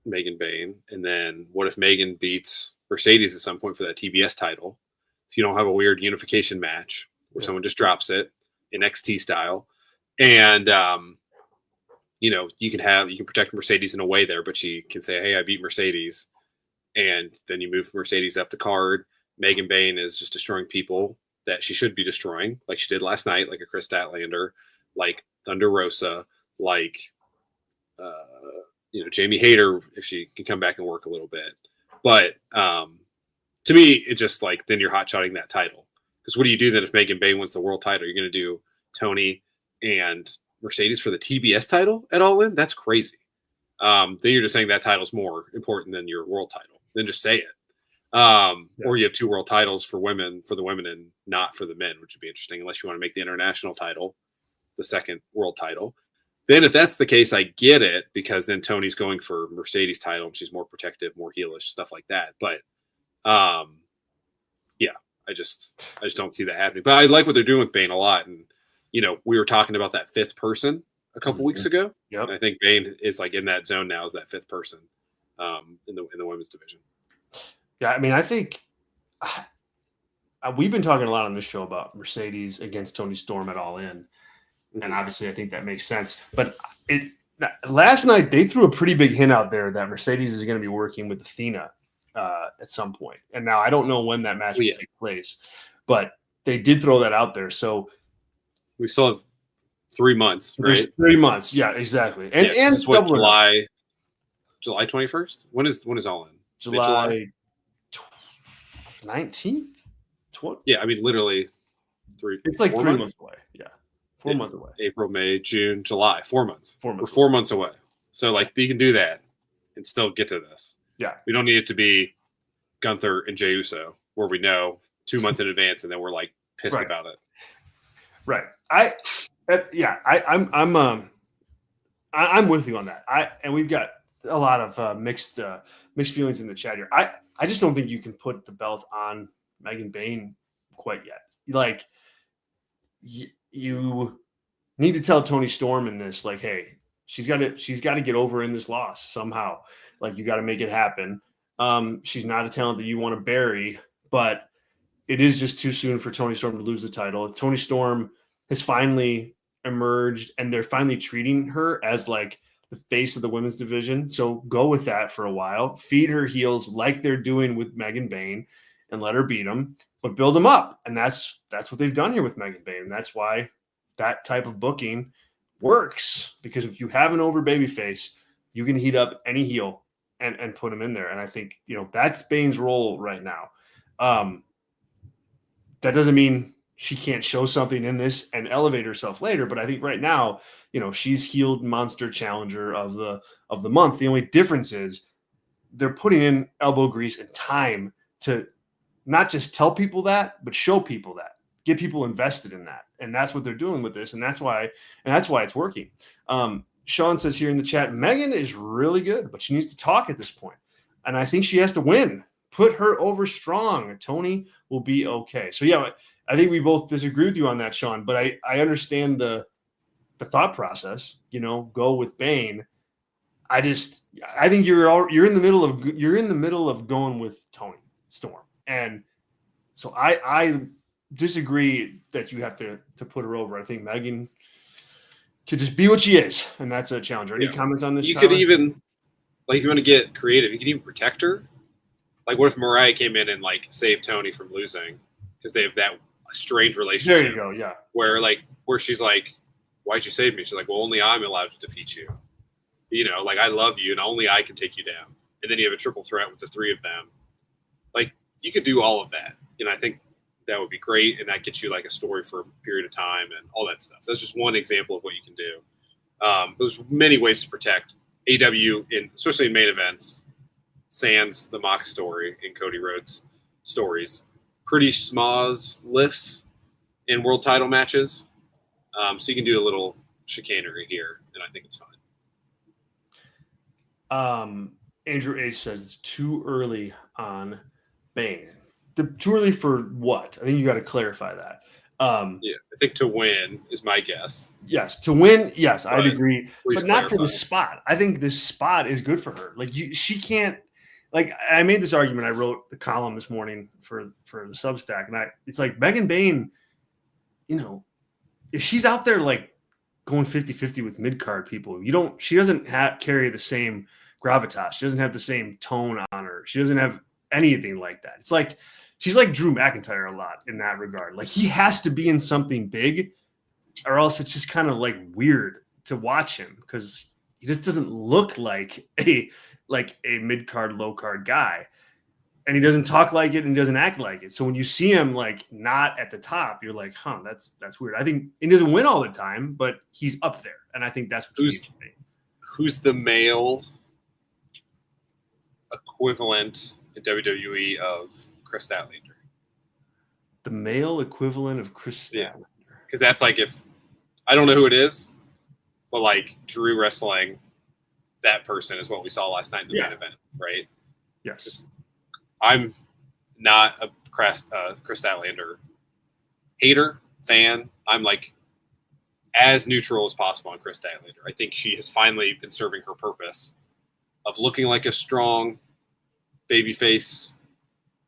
Megan Bayne. And then what if Megan beats Mercedes at some point for that TBS title? So you don't have a weird unification match where someone just drops it in XT style. And, you can protect Mercedes in a way there, but she can say, hey, I beat Mercedes. And then you move Mercedes up the card. Megan Bayne is just destroying people that she should be destroying, like she did last night, like a Chris Statlander, like Thunder Rosa, like, Jamie Hayter, if she can come back and work a little bit. But to me, it just like then you're hot-shotting that title. Because what do you do then if Megan Bayne wins the world title? You're going to do Toni and Mercedes for the TBS title at All In? That's crazy. Then you're just saying that title's more important than your world title. Then just say it. Or you have 2 world titles for the women and not for the men, which would be interesting unless you want to make the international title the second world title. Then if that's the case, I get it, because then Toni's going for Mercedes title and she's more protective, more heelish, stuff like that. But yeah, I just don't see that happening. But I like what they're doing with Bayne a lot. And we were talking about that 5th person a couple weeks ago. Yep. And I think Bayne is like in that zone now as that 5th person in the women's division. Yeah, I mean, I think we've been talking a lot on this show about Mercedes against Toni Storm at All In. And obviously I think that makes sense. But last night they threw a pretty big hint out there that Mercedes is going to be working with Athena at some point. And now I don't know when that match will take place, but they did throw that out there. So we still have 3 months, right? There's 3 months. Yeah, exactly. And this is what, July 21st? When is All In? July 19th? Yeah, I mean literally 3. It's like 3 months away. Yeah. 4 months away. April, May, June, July. 4 months. 4 months. We're 4 months away. So like you can do that and still get to this. Yeah. We don't need it to be Gunther and Jey Uso where we know 2 months in advance and then we're like pissed about it. Right. I'm with you on that. And we've got a lot of mixed feelings in the chat here. I just don't think you can put the belt on Megan Bayne quite yet. Like you need to tell Toni Storm in this, like, hey, she's got to get over in this loss somehow. Like, you got to make it happen. She's not a talent that you want to bury, but it is just too soon for Toni Storm to lose the title. Toni Storm has finally emerged, and they're finally treating her as like the face of the women's division. So go with that for a while. Feed her heels like they're doing with Megan Bayne, and let her beat them, but build them up. And that's what they've done here with Megan Bayne. And that's why that type of booking works, because if you have an over babyface, you can heat up any heel and put them in there. And I think, that's Bayne's role right now. That doesn't mean she can't show something in this and elevate herself later. But I think right now, she's heeled monster challenger of the month. The only difference is they're putting in elbow grease and time to not just tell people that, but show people that, get people invested in that. And that's what they're doing with this. And that's why it's working. Sean says here in the chat, Megan is really good, but she needs to talk at this point. And I think she has to win. Put her over strong. Toni will be okay. So yeah, I think we both disagree with you on that, Sean, but I understand the thought process, go with Bayne. I think you're in the middle of going with Toni Storm. And so I disagree that you have to put her over. I think Megan could just be what she is, and that's a challenge. Any comments on this? You Tyler? could even, like, if you want to get creative, you could even protect her. Like, what if Mariah came in and like saved Toni from losing because they have that strange relationship? There you go. Yeah. Where she's like, "Why'd you save me?" She's like, "Well, only I'm allowed to defeat you. Like, I love you, and only I can take you down." And then you have a triple threat with the 3 of them. Like, you could do all of that, and I think that would be great, and that gets you like a story for a period of time and all that stuff. That's just one example of what you can do. There's many ways to protect AEW, especially in main events. Sans the Mox story and Cody Rhodes stories, pretty small-less in world title matches. So you can do a little chicanery here, and I think it's fine. Andrew H says it's too early on Bayne. Too early for what? I think you got to clarify that. I think to win is my guess. Yes, to win. Yes, I'd agree, but not clarify. for the spot. I think this spot is good for her. Like she can't. Like, I made this argument. I wrote the column this morning for the Substack, and it's like Megan Bayne. If she's out there like going 50-50 with mid-card people, she doesn't carry the same gravitas. She doesn't have the same tone on her. She doesn't have anything like that. It's like she's like Drew McIntyre a lot in that regard. Like, he has to be in something big, or else it's just kind of like weird to watch him because he just doesn't look like a mid-card, low-card guy. and he doesn't talk like it and he doesn't act like it. So when you see him like not at the top, you're like, huh, that's weird. I think he doesn't win all the time, but he's up there. And I think that's what who's the male equivalent in WWE of Chris Statlander? The male equivalent of Chris Statlander. Yeah. Because that's like, if I don't know who it is, but like Drew wrestling that person is what we saw last night in the main event, right? Yes. Just, I'm not a Chris Statlander hater, fan. I'm like as neutral as possible on Chris Statlander. I think she has finally been serving her purpose of looking like a strong babyface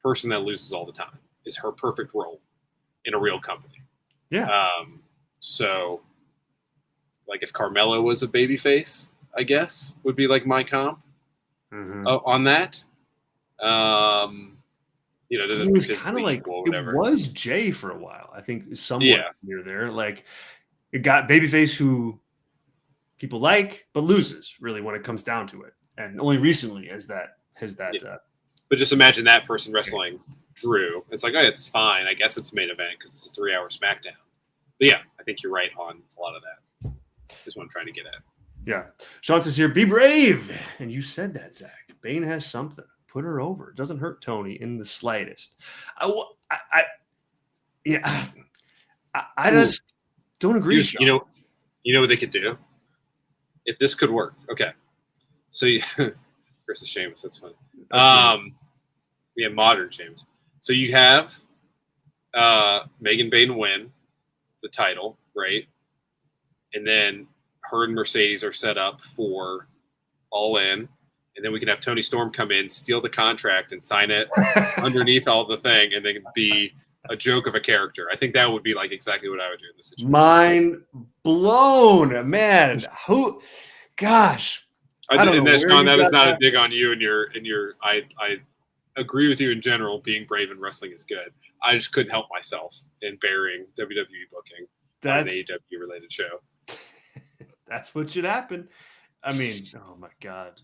person that loses all the time. Is her perfect role in a real company. Yeah. So, like, if Carmella was a babyface, I guess would be like my comp on that. You know, it was kind of like it was Jay for a while. I think somewhat near there. Like, it got babyface who people like, but loses really when it comes down to it, and only recently has that. But just imagine that person wrestling Drew. It's like, oh, it's fine. I guess it's main event because it's a 3-hour SmackDown. But yeah, I think you're right on a lot of that. Is what I'm trying to get at. Yeah. Sean says here, be brave. And you said that, Zach. Bayne has something. Put her over. It doesn't hurt Toni in the slightest. I just don't agree. You know what they could do? If this could work. Okay. So Chris is Sheamus. That's funny. Yeah, modern Sheamus. So you have Megan Bayne win the title, right? And then her and Mercedes are set up for All In. And then we can have Toni Storm come in, steal the contract, and sign it underneath all the thing, and then be a joke of a character. I think that would be like exactly what I would do in this situation. Mind blown, man. Who? Gosh. I don't know. Sean, that is not a dig on you and your. I agree with you in general. Being brave in wrestling is good. I just couldn't help myself in bearing WWE booking on an AEW related show. That's what should happen. I mean, oh my God.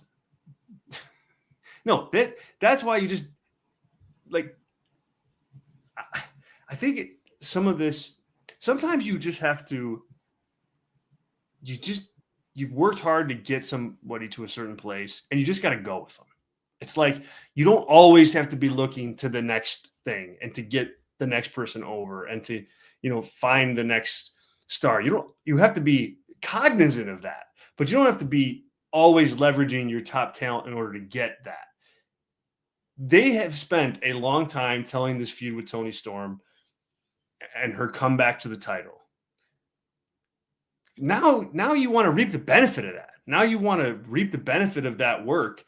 No, that's why you just like. I think some of this. Sometimes you just have to. You've worked hard to get somebody to a certain place, and you just got to go with them. It's like you don't always have to be looking to the next thing and to get the next person over and to, find the next star. You have to be cognizant of that, but you don't have to be always leveraging your top talent in order to get that. They have spent a long time telling this feud with Toni Storm and her comeback to the title. Now you want to reap the benefit of that. Now you want to reap the benefit of that work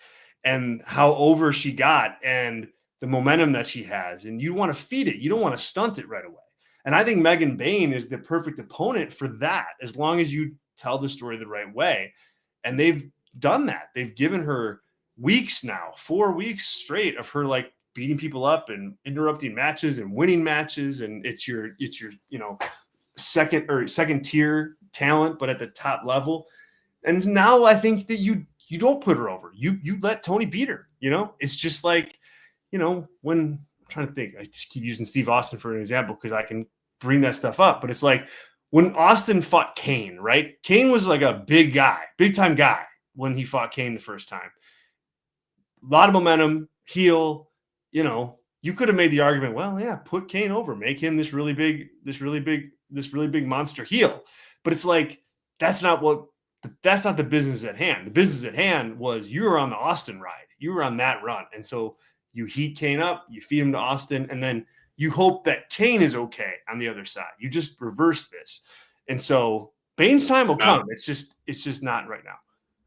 and how over she got and the momentum that she has. And you want to feed it. You don't want to stunt it right away. And I think Megan Bayne is the perfect opponent for that, as long as you tell the story the right way. And they've done that. They've given her weeks now, 4 weeks straight of her like beating people up and interrupting matches and winning matches. And it's your second tier talent, but at the top level. And now I think that you don't put her over. You let Toni beat her. It's just like, when I'm trying to think, I just keep using Steve Austin for an example because I can bring that stuff up. But it's like when Austin fought Kane, right? Kane was like a big time guy when he fought Kane the first time. A lot of momentum, heel, you could have made the argument, well, yeah, put Kane over, make him this really big monster heel. But it's like, that's not the business at hand. The business at hand was you were on the Austin ride. You were on that run. And so you heat Kane up, you feed him to Austin, and then you hope that Kane is okay on the other side. You just reverse this. And so Bayne's time will come. It's just not right now.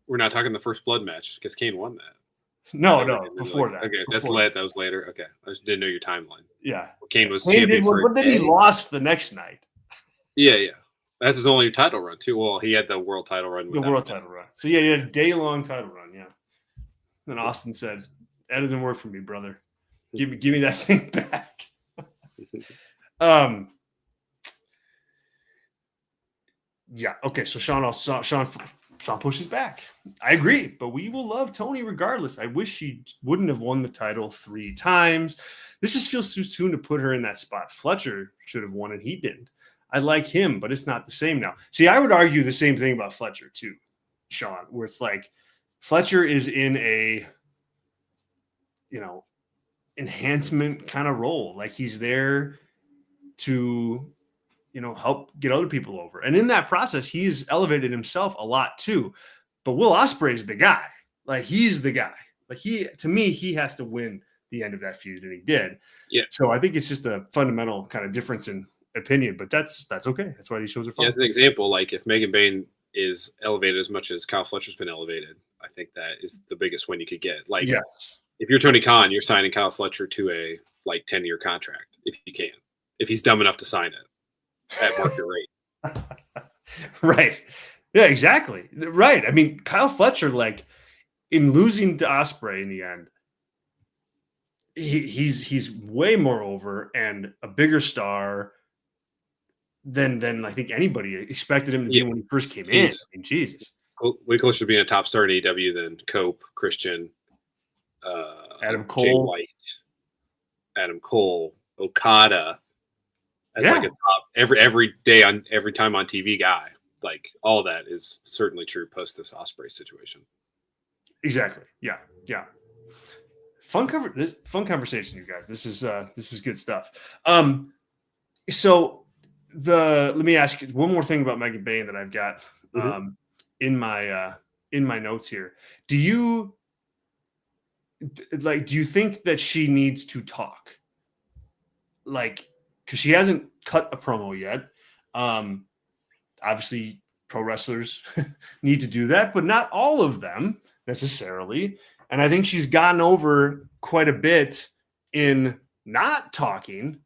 We're not talking the first blood match because Kane won that. No, before that. Okay, that's late. That was later. Okay, I just didn't know your timeline. Yeah, Kane was champion for but then he lost the next night. Yeah. That's his only title run too. Well, he had the world title run. So yeah, he had a day-long title run. Yeah. And Austin said, "That doesn't work for me, brother. Give me that thing back." Yeah. Okay. So Sean Shawn pushes back. I agree, but we will love Toni regardless. I wish she wouldn't have won the title 3 times. This just feels too soon to put her in that spot. Fletcher should have won and he didn't. I like him, but it's not the same now. See, I would argue the same thing about Fletcher too, Sean, where it's like Fletcher is in a, enhancement kind of role. Like he's there to, help get other people over. And in that process, he's elevated himself a lot too. But Will Ospreay is the guy. Like he's the guy. Like to me, he has to win the end of that feud, and he did. Yeah. So I think it's just a fundamental kind of difference in opinion, but that's okay. That's why these shows are fun. Yeah, as an example, like if Megan Bayne is elevated as much as Kyle Fletcher's been elevated, I think that is the biggest win you could get. Like if you're Tony Khan, you're signing Kyle Fletcher to a 10-year contract if you can. If he's dumb enough to sign it at market rate. Right. Yeah, exactly. Right. I mean, Kyle Fletcher, like in losing to Ospreay in the end, he's way more over and a bigger star than I think anybody expected him to be when he first came in. I mean, Jesus. Way closer to being a top star in AEW than Cope, Christian, Adam Cole, Jay White, Okada. That's like a top every day on every time on TV guy. Like all of that is certainly true post this Ospreay situation. Exactly. Yeah. Yeah. Fun conversation, you guys. This is good stuff. So let me ask you one more thing about Megan Bayne that I've got in my notes here. Do you think that she needs to talk? Like, because she hasn't cut a promo yet. Obviously, pro wrestlers need to do that, but not all of them necessarily. And I think she's gotten over quite a bit in not talking.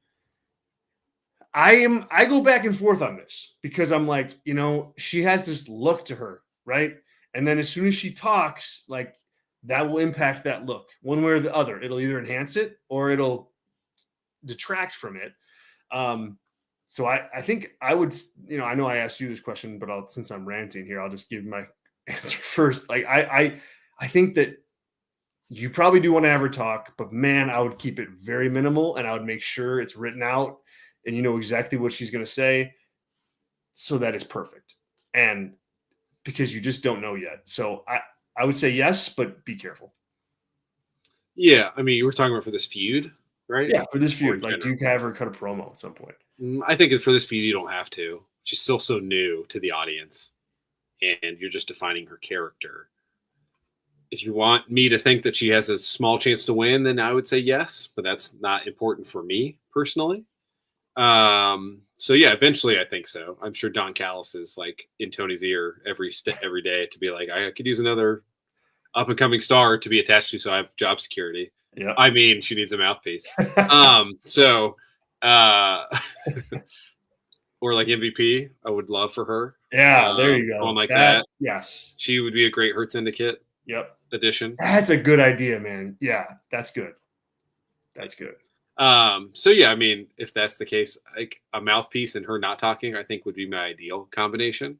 I go back and forth on this because I'm like, she has this look to her, right? And then as soon as she talks, like that will impact that look one way or the other. It'll either enhance it or it'll detract from it. So I think I would, I know I asked you this question, but since I'm ranting here, I'll just give my answer first. Like I think that you probably do want to have her talk, but man, I would keep it very minimal and I would make sure it's written out and you know exactly what she's going to say so that it's perfect. And because you just don't know yet. So I would say yes, but be careful. Yeah. I mean, you were talking about for this feud, right? Yeah. For this feud, like do you have her cut a promo at some point? I think for this feud, you don't have to. She's still so new to the audience and you're just defining her character. If you want me to think that she has a small chance to win, then I would say yes, but that's not important for me personally. So yeah, eventually I think so. I'm sure Don Callis is like in Tony's ear every day to be like, I could use another up and coming star to be attached to, so I have job security. Yeah. I mean, she needs a mouthpiece. Or like MVP, I would love for her. Yeah, there you go. Going like that. Yes. She would be a great Hurt Syndicate. Yep. Addition. That's a good idea, man. Yeah, that's good. That's good. So yeah, I mean, if that's the case, like a mouthpiece and her not talking, I think would be my ideal combination.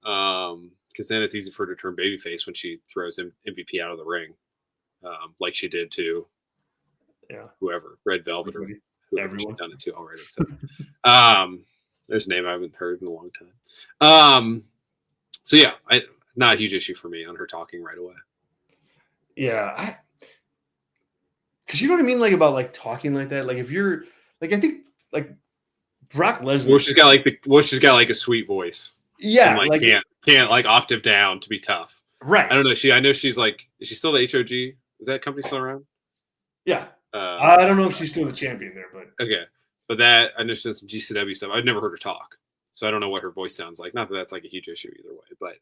Because then it's easy for her to turn babyface when she throws MVP out of the ring, like she did to whoever, Red Velvet or whoever she's done it to already. So there's a name I haven't heard in a long time. So yeah, not a huge issue for me on her talking right away. Yeah, because you know what I mean, like about like talking like that. Like if you're like, I think like Brock Lesnar. Well, she's got like a sweet voice. Yeah, and, like can't like octave down to be tough. Right. I don't know. I know she's like, is she still the HOG? Is that company still around? Yeah. I don't know if she's still the champion there, but okay. But that I know she's done some GCW stuff. I've never heard her talk, so I don't know what her voice sounds like. Not that that's like a huge issue either way, but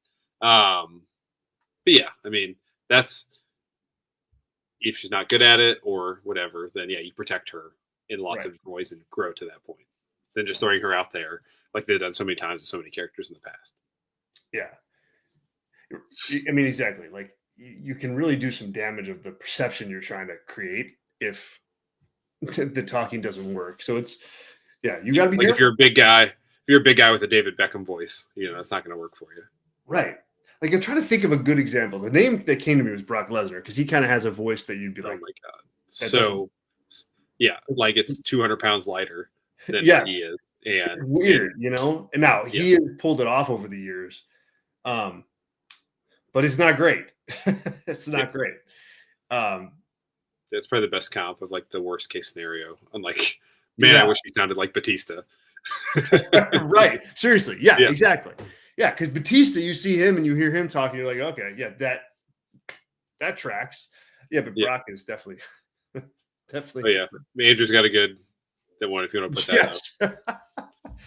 yeah, I mean that's. If she's not good at it or whatever, then yeah, you protect her in lots of different ways and grow to that point. Than just throwing her out there like they've done so many times with so many characters in the past. Yeah. I mean, exactly. Like you can really do some damage of the perception you're trying to create if the talking doesn't work. So it's, you got to be like careful. If you're a big guy with a David Beckham voice, that's not going to work for you. Right. Like, I'm trying to think of a good example. The name that came to me was Brock Lesnar because he kind of has a voice that you'd be like, oh my god. So yeah, like it's 200 pounds lighter than yeah, he is. And weird, you know. And now he has pulled it off over the years, but it's not great. It's not great. That's probably the best comp of like the worst case scenario. I'm like, man, I wish he sounded like Batista. Right. Seriously. Yeah, exactly. Yeah, because Batista, you see him and you hear him talking, you're like, okay, yeah, that tracks. Yeah, but Brock is definitely. Oh yeah, Andrew's got a good one if you want to put that up.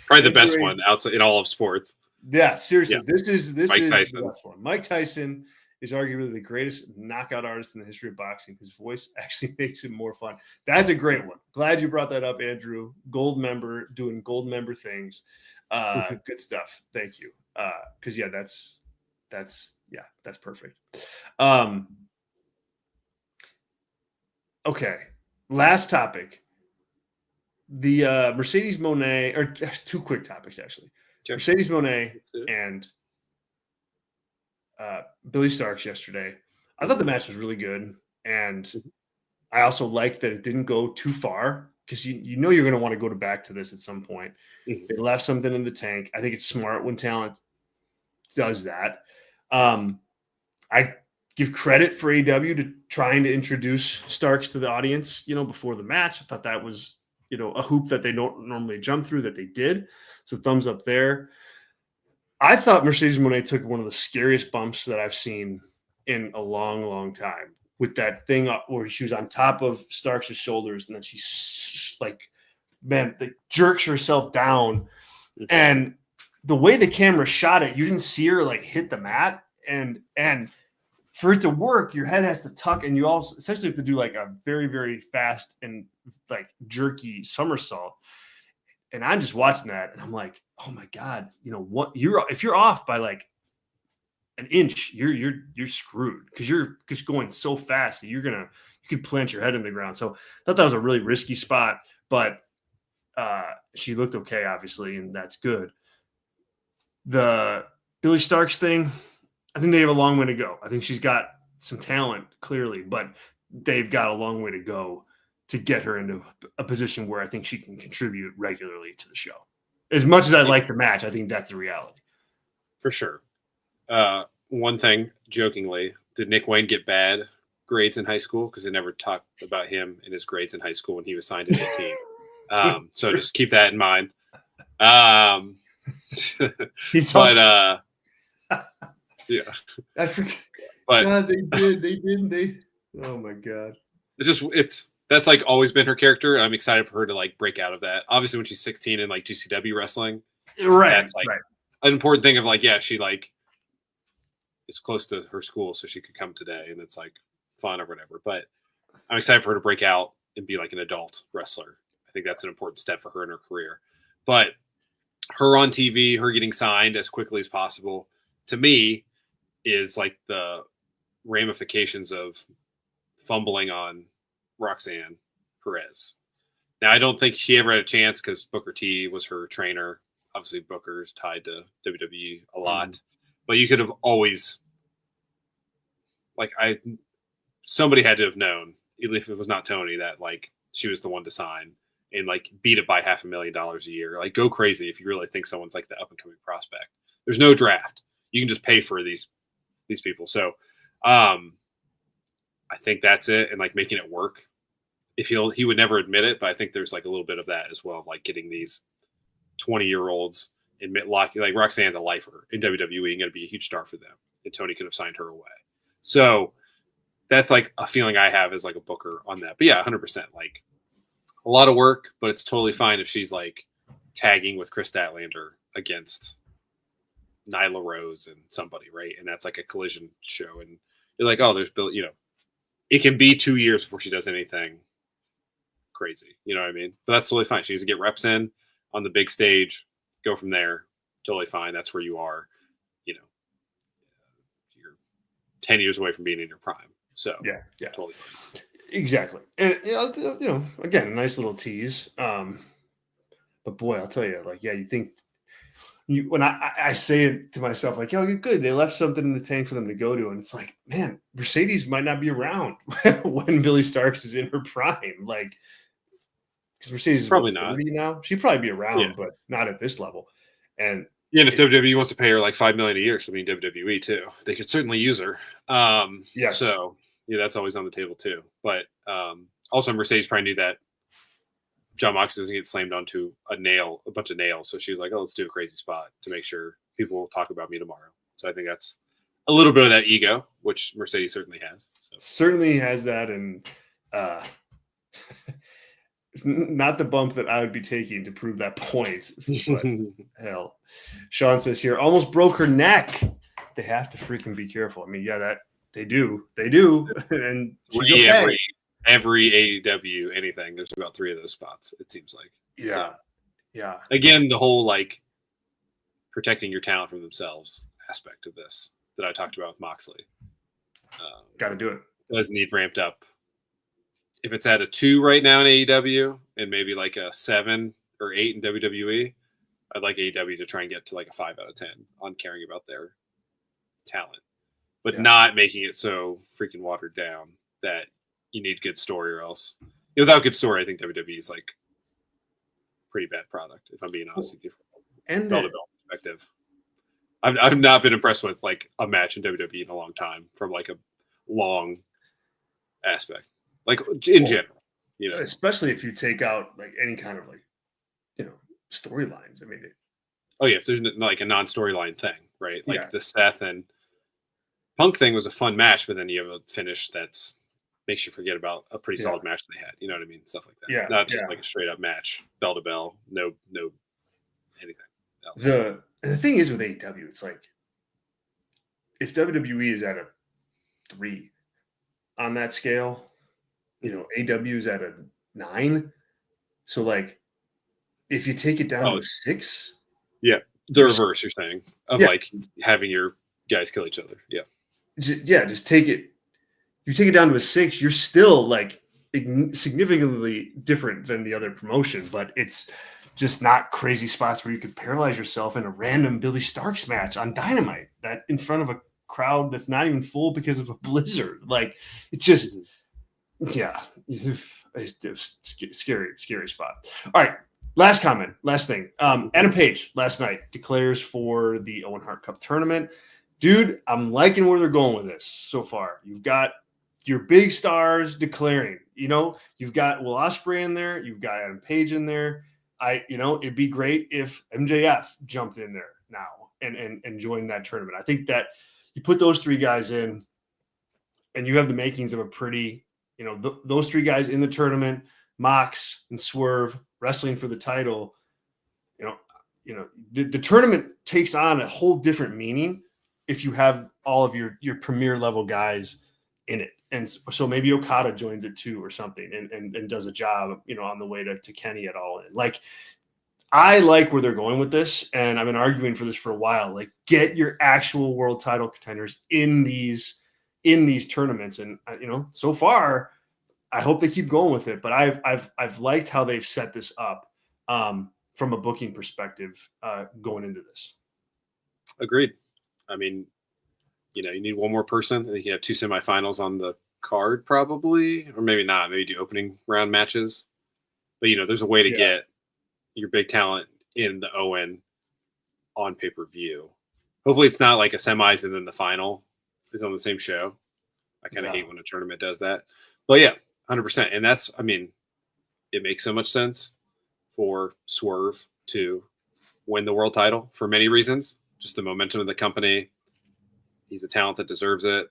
Probably the best one outside in all of sports. Yeah, seriously, this is Mike Tyson. The best one. Mike Tyson is arguably the greatest knockout artist in the history of boxing. His voice actually makes it more fun. That's a great one. Glad you brought that up, Andrew. Gold member, doing gold member things. Good stuff. Thank you. Because that's perfect. Okay. Last topic. The Mercedes Moné, or two quick topics actually. Sure. Mercedes Moné and Billy Starks yesterday. I thought the match was really good, and I also liked that it didn't go too far because you know you're going to want to go back to this at some point. They left something in the tank. I think it's smart when talent does that. I give credit for AEW to trying to introduce Starks to the audience, before the match. I thought that was, a hoop that they don't normally jump through that they did. So thumbs up there. I thought Mercedes Moné took one of the scariest bumps that I've seen in a long, long time with that thing where she was on top of Starks' shoulders and then she jerks herself down. And the way the camera shot it, you didn't see her hit the mat, and for it to work, your head has to tuck, and you also essentially have to do a very, very fast and jerky somersault. And I'm just watching that, and I'm like, oh my god, what? If you're off by an inch, you're screwed because you're just going so fast that you could plant your head in the ground. So I thought that was a really risky spot, but she looked okay, obviously, and that's good. The Billy Starks thing, I think they have a long way to go. I think she's got some talent, clearly, but they've got a long way to go to get her into a position where I think she can contribute regularly to the show. As much as I like the match, I think that's the reality. For sure. One thing, jokingly, did Nick Wayne get bad grades in high school? Because they never talked about him and his grades in high school when he was signed to the team. So just keep that in mind. Yeah. I forget. But God, they did. Oh my God. That's always been her character. I'm excited for her to break out of that. Obviously when she's 16 in GCW wrestling. Right. That's an important thing of she is close to her school so she could come today and it's fun or whatever. But I'm excited for her to break out and be an adult wrestler. I think that's an important step for her in her career. But her on TV, her getting signed as quickly as possible, to me, is the ramifications of fumbling on Roxanne Perez. Now, I don't think she ever had a chance because Booker T was her trainer. Obviously, Booker's tied to WWE a lot. But you could have always, somebody had to have known, even if it was not Toni, that she was the one to sign and beat it by $500,000 a year. Go crazy if you really think someone's the up and coming prospect. There's no draft. You can just pay for these people. So I think that's it. And making it work. If he would never admit it, but I think there's a little bit of that as well, getting these 20-year-olds admit Roxanne's a lifer in WWE and going to be a huge star for them. And Toni could have signed her away. So that's a feeling I have as a booker on that. But yeah, 100%. A lot of work, but it's totally fine if she's tagging with Chris Statlander against Nyla Rose and somebody, right? And that's a collision show. And you're oh, there's Bill, it can be 2 years before she does anything crazy. You know what I mean? But that's totally fine. She needs to get reps in on the big stage, go from there. Totally fine. That's where you are. You're 10 years away from being in your prime. So yeah, totally fine. Exactly. And again, a nice little tease. But boy, I'll tell you, you think when I say it to myself, like, yo, good. They left something in the tank for them to go to. And it's like, man, Mercedes might not be around when Billy Starks is in her prime. Like, because Mercedes is probably not not now. She'd probably be around, but not at this level. And and if WWE wants to pay her like $5 million a year, she'll be in WWE too. They could certainly use her. Yes. So that's always on the table too. But also Mercedes probably knew that John Moxley was going to get slammed onto a bunch of nails. So she was like, oh, let's do a crazy spot to make sure people will talk about me tomorrow. So I think that's a little bit of that ego, which Mercedes certainly has. So. Certainly has that. And not the bump that I would be taking to prove that point. But hell, Sean says here, almost broke her neck. They have to freaking be careful. I mean, that they do. And she's okay. Every AEW anything, there's about 3 of those spots, it seems like. Yeah. Again, the whole like protecting your talent from themselves aspect of this that I talked about with Moxley. Got to do it. Does need ramped up. If it's at a 2 right now in AEW and maybe like a 7 or 8 in WWE, I'd like AEW to try and get to like a 5 out of 10 on caring about their talent, but not making it so freaking watered down that you need good story or else without good story, I think WWE is like pretty bad product, if I'm being honest with you. And bell to bell perspective. I've not been impressed with like a match in WWE in a long time from like a long aspect, like in general, especially if you take out like any kind of like, storylines. I mean, if there's like a non-storyline thing, right? Like the Seth and Punk thing was a fun match, but then you have a finish that's makes you forget about a pretty solid match they had. You know what I mean? Stuff like that. Yeah. Not just like a straight up match, bell to bell, no anything else. The thing is with AEW, it's like if WWE is at a 3 on that scale, AEW is at a 9. So like if you take it down to a 6. Yeah. The reverse, you're saying, of like having your guys kill each other. Yeah. Just take it. You take it down to a 6, you're still like significantly different than the other promotion, but it's just not crazy spots where you could paralyze yourself in a random Billy Starks match on Dynamite that in front of a crowd that's not even full because of a blizzard. Like it's just, it's scary spot. All right. Last comment, last thing. Adam Page last night declares for the Owen Hart Cup tournament. Dude, I'm liking where they're going with this so far. You've got your big stars declaring, you've got Will Ospreay in there. You've got Adam Page in there. It'd be great if MJF jumped in there now and joined that tournament. I think that you put those 3 guys in and you have the makings of a pretty, those 3 guys in the tournament, Mox and Swerve wrestling for the title. The tournament takes on a whole different meaning if you have all of your premier level guys in it. And so maybe Okada joins it too or something and does a job, on the way to Kenny at All In. Like, I like where they're going with this, and I've been arguing for this for a while. Like, get your actual world title contenders in these tournaments. And so far, I hope they keep going with it. But I've liked how they've set this up from a booking perspective going into this. Agreed. I mean, you need one more person. I think you have 2 semifinals on the card probably, or maybe not. Maybe do opening round matches. But, there's a way to get your big talent in the ON on pay-per-view. Hopefully it's not like a semis and then the final is on the same show. I kind of hate when a tournament does that. But, 100%. And that's, it makes so much sense for Swerve to win the world title for many reasons. Just the momentum of the company. He's a talent that deserves it.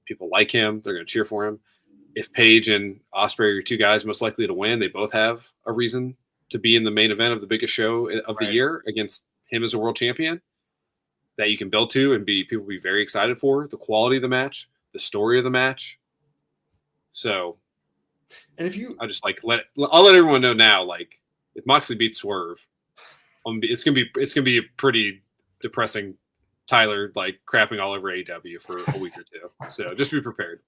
People like him. They're going to cheer for him. If Page and Ospreay are your 2 guys most likely to win, they both have a reason to be in the main event of the biggest show of the year against him as a world champion that you can build to and people be very excited for. The quality of the match, the story of the match. So, and if you, I'll let everyone know now. Like, if Moxley beats Swerve, it's gonna be a pretty depressing Tyler like crapping all over AEW for a week or 2. So just be prepared.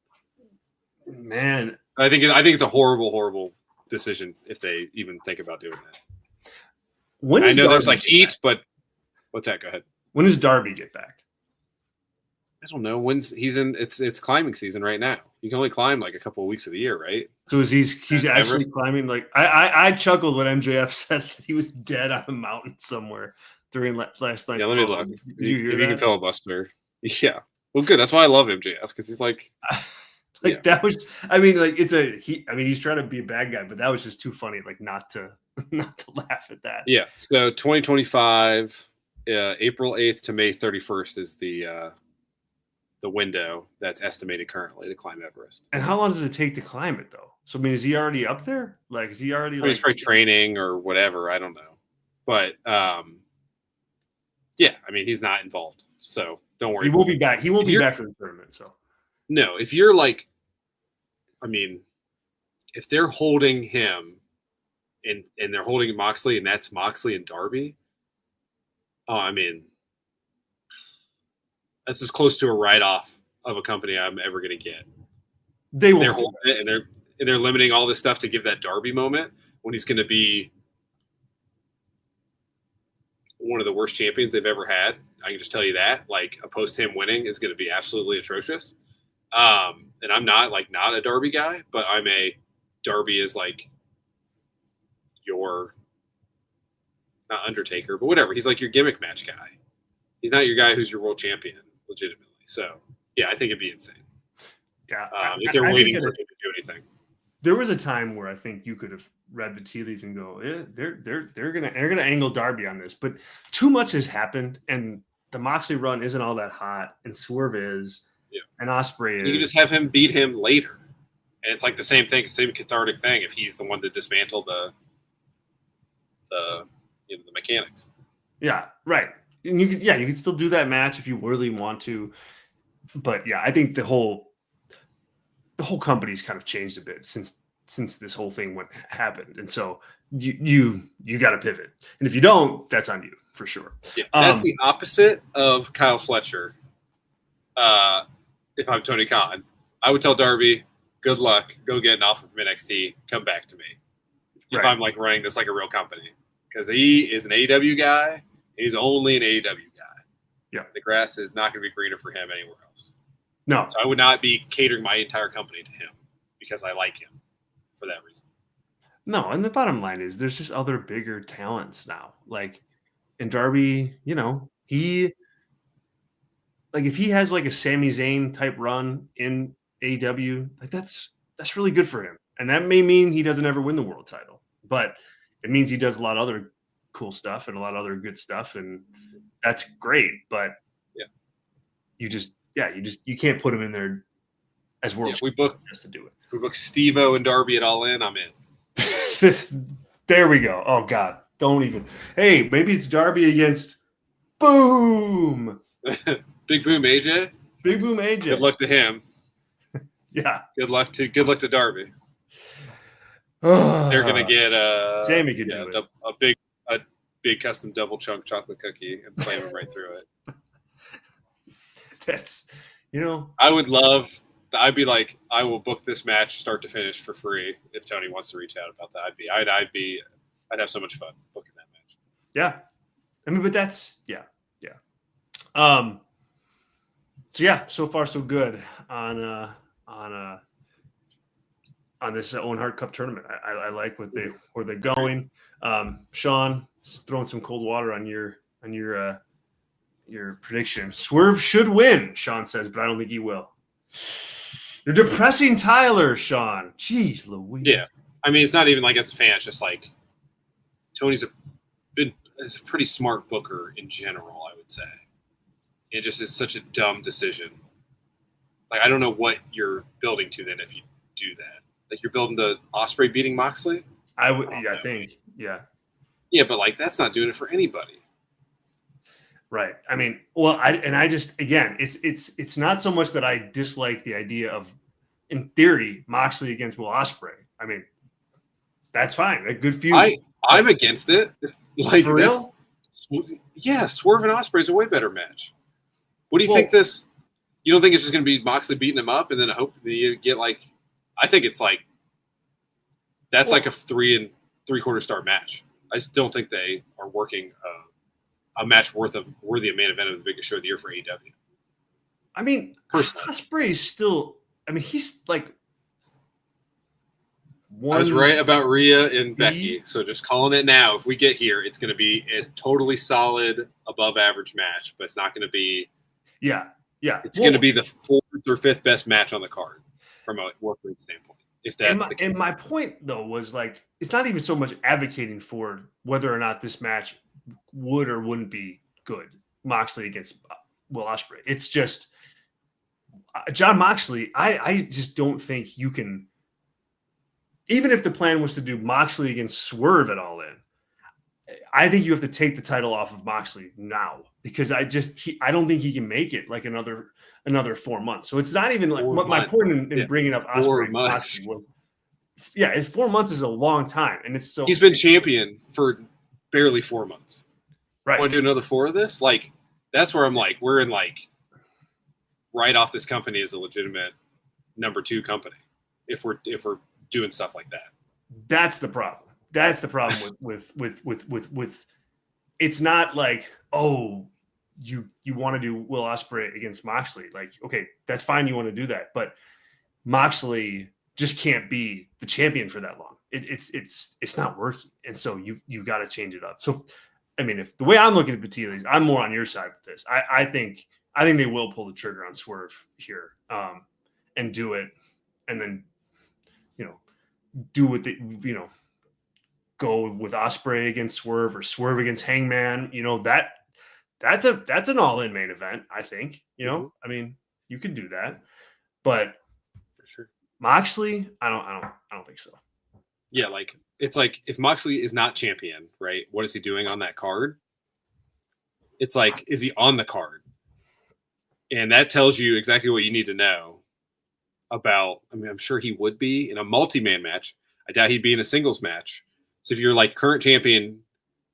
Man, I think it's a horrible decision if they even think about doing that. I know there's like heat, but What's that? Go ahead. When does Darby get back? I don't know. When's he's in? It's climbing season right now. You can only climb like a couple of weeks of the year, right? So is he's actually Everest? climbing? Like I chuckled when MJF said that he was dead on a mountain somewhere during last night's. Yeah, let me look. Did If you hear you that? can filibuster, yeah. Well, good. That's why I love MJF because he's like, that was. I mean, like he's trying to be a bad guy, but that was just too funny. Like not to laugh at that. Yeah. So 2025, April 8th to May 31st is the window that's estimated currently to climb Everest. And how long does it take to climb it though? So I mean, is he already up there? Like, is he already? He's probably training or whatever. I don't know, but yeah. I mean, he's not involved, so don't worry. He won't be back. He won't be back for the tournament. So no, if you're like, I mean, if they're holding him, and they're holding Moxley, and that's Moxley and Darby. Oh, I mean, that's as close to a write-off of a company I'm ever going to get. They're holding it, and they're limiting all this stuff to give that Darby moment when he's going to be one of the worst champions they've ever had. I can just tell you that. Like, a post him winning is going to be absolutely atrocious. And I'm not a Darby guy, but Darby is like your, not Undertaker, but whatever. He's like your gimmick match guy. He's not your guy who's your world champion, legitimately. So yeah, I think it'd be insane. Yeah, if they're waiting for him to do anything. There was a time where I think you could have read the tea leaves and go, yeah, they're gonna angle Darby on this, but too much has happened, and the Moxley run isn't all that hot, and Swerve is, and Ospreay is. You can just have him beat him later, and it's like the same thing, same cathartic thing. If he's the one to dismantle the mechanics. Yeah, right. And you can still do that match if you really want to, but yeah, I think the whole company's kind of changed a bit since this whole thing happened, and so you got to pivot, and if you don't, that's on you for sure. Yeah, that's the opposite of Kyle Fletcher. If I'm Tony Khan, I would tell Darby, good luck, go get an offer from NXT, come back to me. If I'm like running this like a real company, because he is an AEW guy, he's only an AEW guy. Yeah, the grass is not going to be greener for him anywhere else. No. So I would not be catering my entire company to him because I like him for that reason. No, and the bottom line is there's just other bigger talents now. Like, and Darby, if he has like a Sami Zayn type run in AEW, like that's really good for him. And that may mean he doesn't ever win the world title, but it means he does a lot of other cool stuff and a lot of other good stuff, and that's great. But you can't put him in there as world. We book just to do it. If we book Steve-O and Darby at All In, I'm in. There we go. Oh God, don't even. Hey, maybe it's Darby against Boom. Big Boom AJ. Big Boom AJ. Good luck to him. Yeah. Good luck to Darby. They're gonna get Sammy could do it. A big custom double chunk chocolate cookie and slam him right through it. That's I'd be like, I will book this match start to finish for free if Tony wants to reach out about that. I'd have so much fun booking that match. Yeah. I mean, but that's yeah. So yeah, so far so good on this Owen Hart Cup tournament. I like where they're going. Sean, throwing some cold water on your prediction. Swerve should win, Sean says, but I don't think he will. You're depressing Tyler, Sean. Jeez Louise. Yeah. I mean, it's not even like as a fan, it's just like Tony's a pretty smart booker in general, I would say. It just is such a dumb decision. Like, I don't know what you're building to then if you do that. Like, you're building the Ospreay beating Moxley? I think. Yeah. Yeah, but like that's not doing it for anybody. Right. I mean, well, it's not so much that I dislike the idea of, in theory, Moxley against Will Ospreay. I mean, that's fine. A good feud. I'm against it. Like, for real? Swerve and Ospreay is a way better match. What do you think this? You don't think it's just going to be Moxley beating him up, and then I hope that you get like? I think it's like that's like a 3 3/4 star match. I just don't think they are working a match worthy of main event of the biggest show of the year for AEW. I mean, Ospreay is still. I mean, he's like. I was right about Rhea and Becky, so just calling it now. If we get here, it's going to be a totally solid, above-average match, but it's not going to be. Yeah. It's going to be the 4th or 5th best match on the card from a work rate standpoint. If that's the case. And my point though was like, it's not even so much advocating for whether or not this match would or wouldn't be good. Moxley against Will Ospreay. It's just Jon Moxley. I just don't think you can. Even if the plan was to do Moxley against Swerve at All In, I think you have to take the title off of Moxley now because I don't think he can make it like another 4 months. So it's not even like my point in bringing up Ospreay. 4 months. 4 months is a long time, and it's so. He's been champion for barely 4 months. Right. Want to do another 4 of this? Like that's where I'm like, we're in like right off this company as a legitimate number 2 company. If we're doing stuff like that. That's the problem. That's the problem with it's not like, oh, you want to do Will Ospreay against Moxley. Like, okay, that's fine. You want to do that. But Moxley just can't be the champion for that long. It's not working. And so you got to change it up. So, I mean, if the way I'm looking at the tea leaves, I'm more on your side with this. I think they will pull the trigger on Swerve here and do it. And then, do what they, go with Ospreay against Swerve or Swerve against Hangman. That's an All-In main event. I think. I mean, you could do that, but for sure, Moxley, I don't think so. Yeah, like it's like if Moxley is not champion, right? What is he doing on that card? It's like, is he on the card? And that tells you exactly what you need to know about. I mean, I'm sure he would be in a multi-man match. I doubt he'd be in a singles match. So if you're like current champion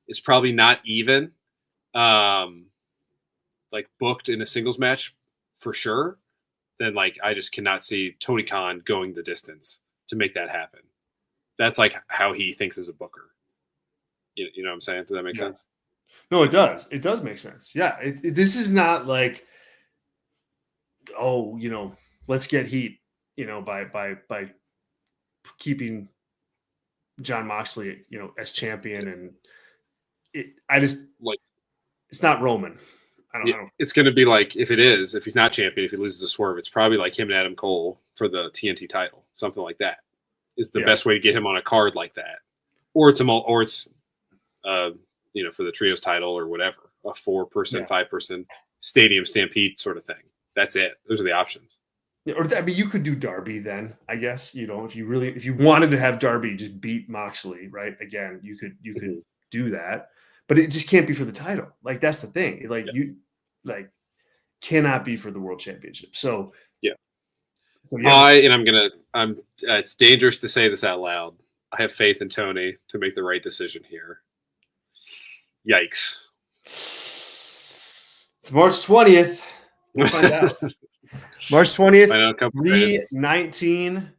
is probably not even like booked in a singles match for sure, then like I just cannot see Tony Khan going the distance to make that happen. That's like how he thinks as a booker. You know what I'm saying? Does that make sense? No, it does. It does make sense. Yeah. This is not like, oh, let's get heat, by keeping Jon Moxley, as champion. And I just like, it's not Roman. I don't. It's going to be like, if he's not champion, if he loses to Swerve, it's probably like him and Adam Cole for the TNT title. Something like that is the best way to get him on a card like that. Or it's for the trios title or whatever, a 4-person, 5-person stadium stampede sort of thing. That's it. Those are the options. Or you could do Darby then, I guess. If you wanted to have Darby just beat Moxley, right? Again, you could do that, but it just can't be for the title. Like that's the thing. Like you cannot be for the world championship. So it's dangerous to say this out loud. I have faith in Tony to make the right decision here. Yikes. It's March 20th. We'll find out. March 20th, 3/19.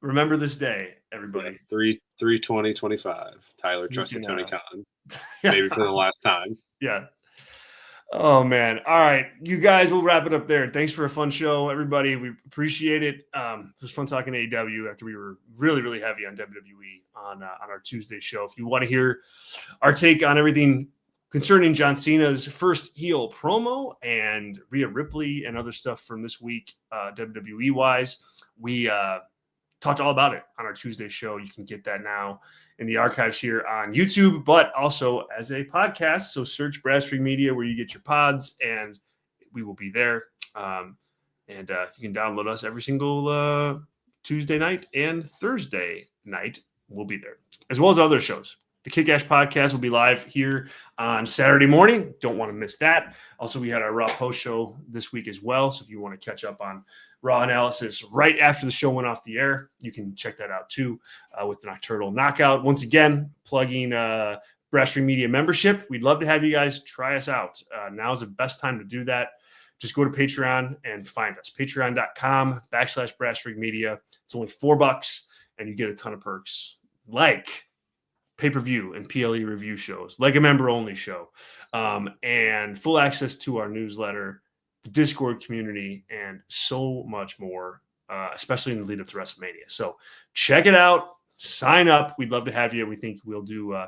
Remember this day, everybody. 3/20/25. Tyler trusted Tony Khan. Maybe for the last time. Yeah. Oh, man. All right. You guys, we'll wrap it up there. Thanks for a fun show, everybody. We appreciate it. It was fun talking AEW after we were really, really heavy on WWE on our Tuesday show. If you want to hear our take on everything concerning John Cena's first heel promo and Rhea Ripley and other stuff from this week, WWE-wise, we talked all about it on our Tuesday show. You can get that now in the archives here on YouTube, but also as a podcast. So search Brad Street Media where you get your pods, and we will be there. And you can download us every single Tuesday night and Thursday night. We'll be there, as well as other shows. The Kick-Ass podcast will be live here on Saturday morning. Don't want to miss that. Also, we had our Raw post show this week as well. So if you want to catch up on Raw analysis right after the show went off the air, you can check that out too with the Nocturnal Knockout. Once again, plugging Brad Street Media membership. We'd love to have you guys try us out. Now's the best time to do that. Just go to Patreon and find us. Patreon.com/Brad Street Media. It's only $4 and you get a ton of perks like pay-per-view and PLE review shows, like a member-only show, and full access to our newsletter, the Discord community, and so much more, especially in the lead up to WrestleMania. So check it out. Sign up. We'd love to have you. We think we'll do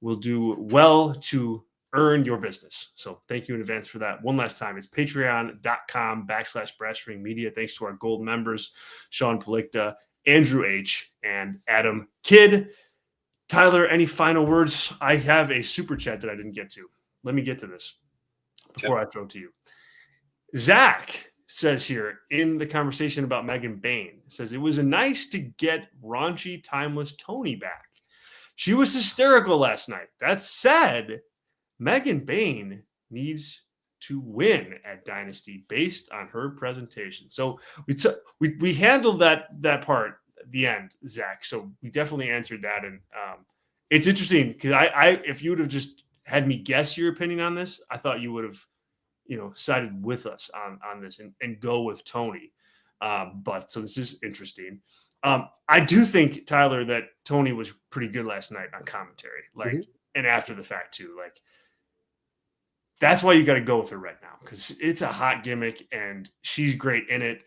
well to earn your business. So thank you in advance for that. One last time, it's patreon.com/BrassRingMedia. Thanks to our gold members, Sean Palikta, Andrew H., and Adam Kidd. Tyler, any final words? I have a super chat that I didn't get to. Let me get to this before I throw it to you. Zach says here in the conversation about Megan Bayne, says it was nice to get raunchy, timeless Toni back. She was hysterical last night. That said, Megan Bayne needs to win at Dynasty based on her presentation. So we handled that part at the end, Zach. So we definitely answered that. And it's interesting because I if you would have just had me guess your opinion on this, I thought you would have, sided with us on this and go with Toni. But so this is interesting. I do think, Tyler, that Toni was pretty good last night on commentary, and after the fact too. That's why you got to go with her right now, because it's a hot gimmick and she's great in it.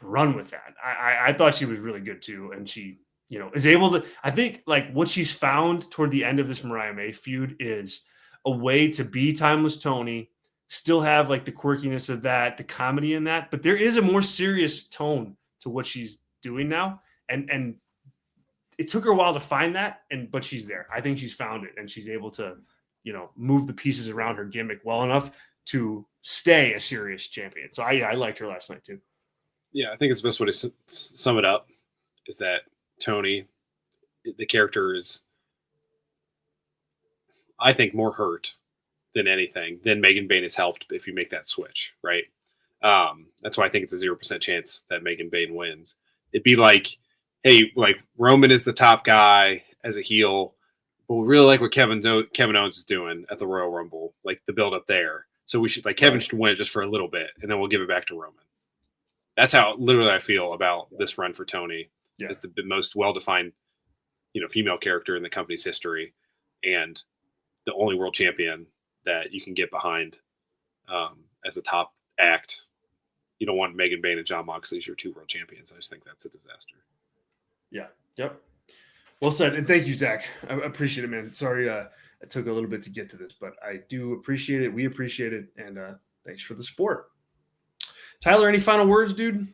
Run with that. I thought she was really good too, and she, is able to. I think what she's found toward the end of this Mariah May feud is a way to be timeless Toni, still have the quirkiness of that, the comedy in that, but there is a more serious tone to what she's doing now, and it took her a while to find that, but she's there. I think she's found it, and she's able to move the pieces around her gimmick well enough to stay a serious champion. So I liked her last night too. Yeah, I think it's the best way to sum it up is that Toni, the character, is, I think, more hurt than anything. Then Megan Bayne has helped if you make that switch, right? That's why I think it's a 0% chance that Megan Bayne wins. It'd be hey, Roman is the top guy as a heel, but we really like what Kevin Owens is doing at the Royal Rumble, the build up there. So we should Kevin should win it just for a little bit, and then we'll give it back to Roman. That's how literally I feel about this run for Toni. Yeah. As the most well-defined, female character in the company's history, and the only world champion that you can get behind as a top act. You don't want Megan Bayne and Jon Moxley as your 2 world champions. I just think that's a disaster. Yeah. Yep. Well said. And thank you, Zach. I appreciate it, man. Sorry it took a little bit to get to this, but I do appreciate it. We appreciate it. And thanks for the support. Tyler, any final words, dude?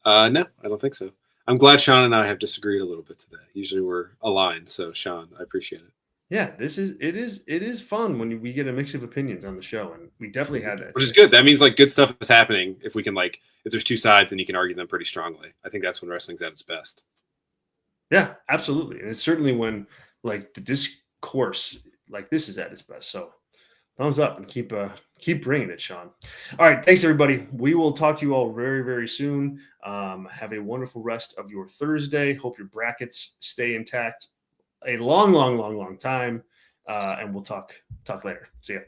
No, I don't think so. I'm glad Sean and I have disagreed a little bit today. Usually we're aligned. So Sean, I appreciate it. Yeah, it is fun when we get a mix of opinions on the show, and we definitely had that. Which is good. That means good stuff is happening. If we can if there's 2 sides and you can argue them pretty strongly, I think that's when wrestling's at its best. Yeah, absolutely. And it's certainly when the discourse this is at its best. So thumbs up and keep bringing it, Sean. All right. Thanks, everybody. We will talk to you all very, very soon. Have a wonderful rest of your Thursday. Hope your brackets stay intact a long, long, long, long time. And we'll talk later. See ya.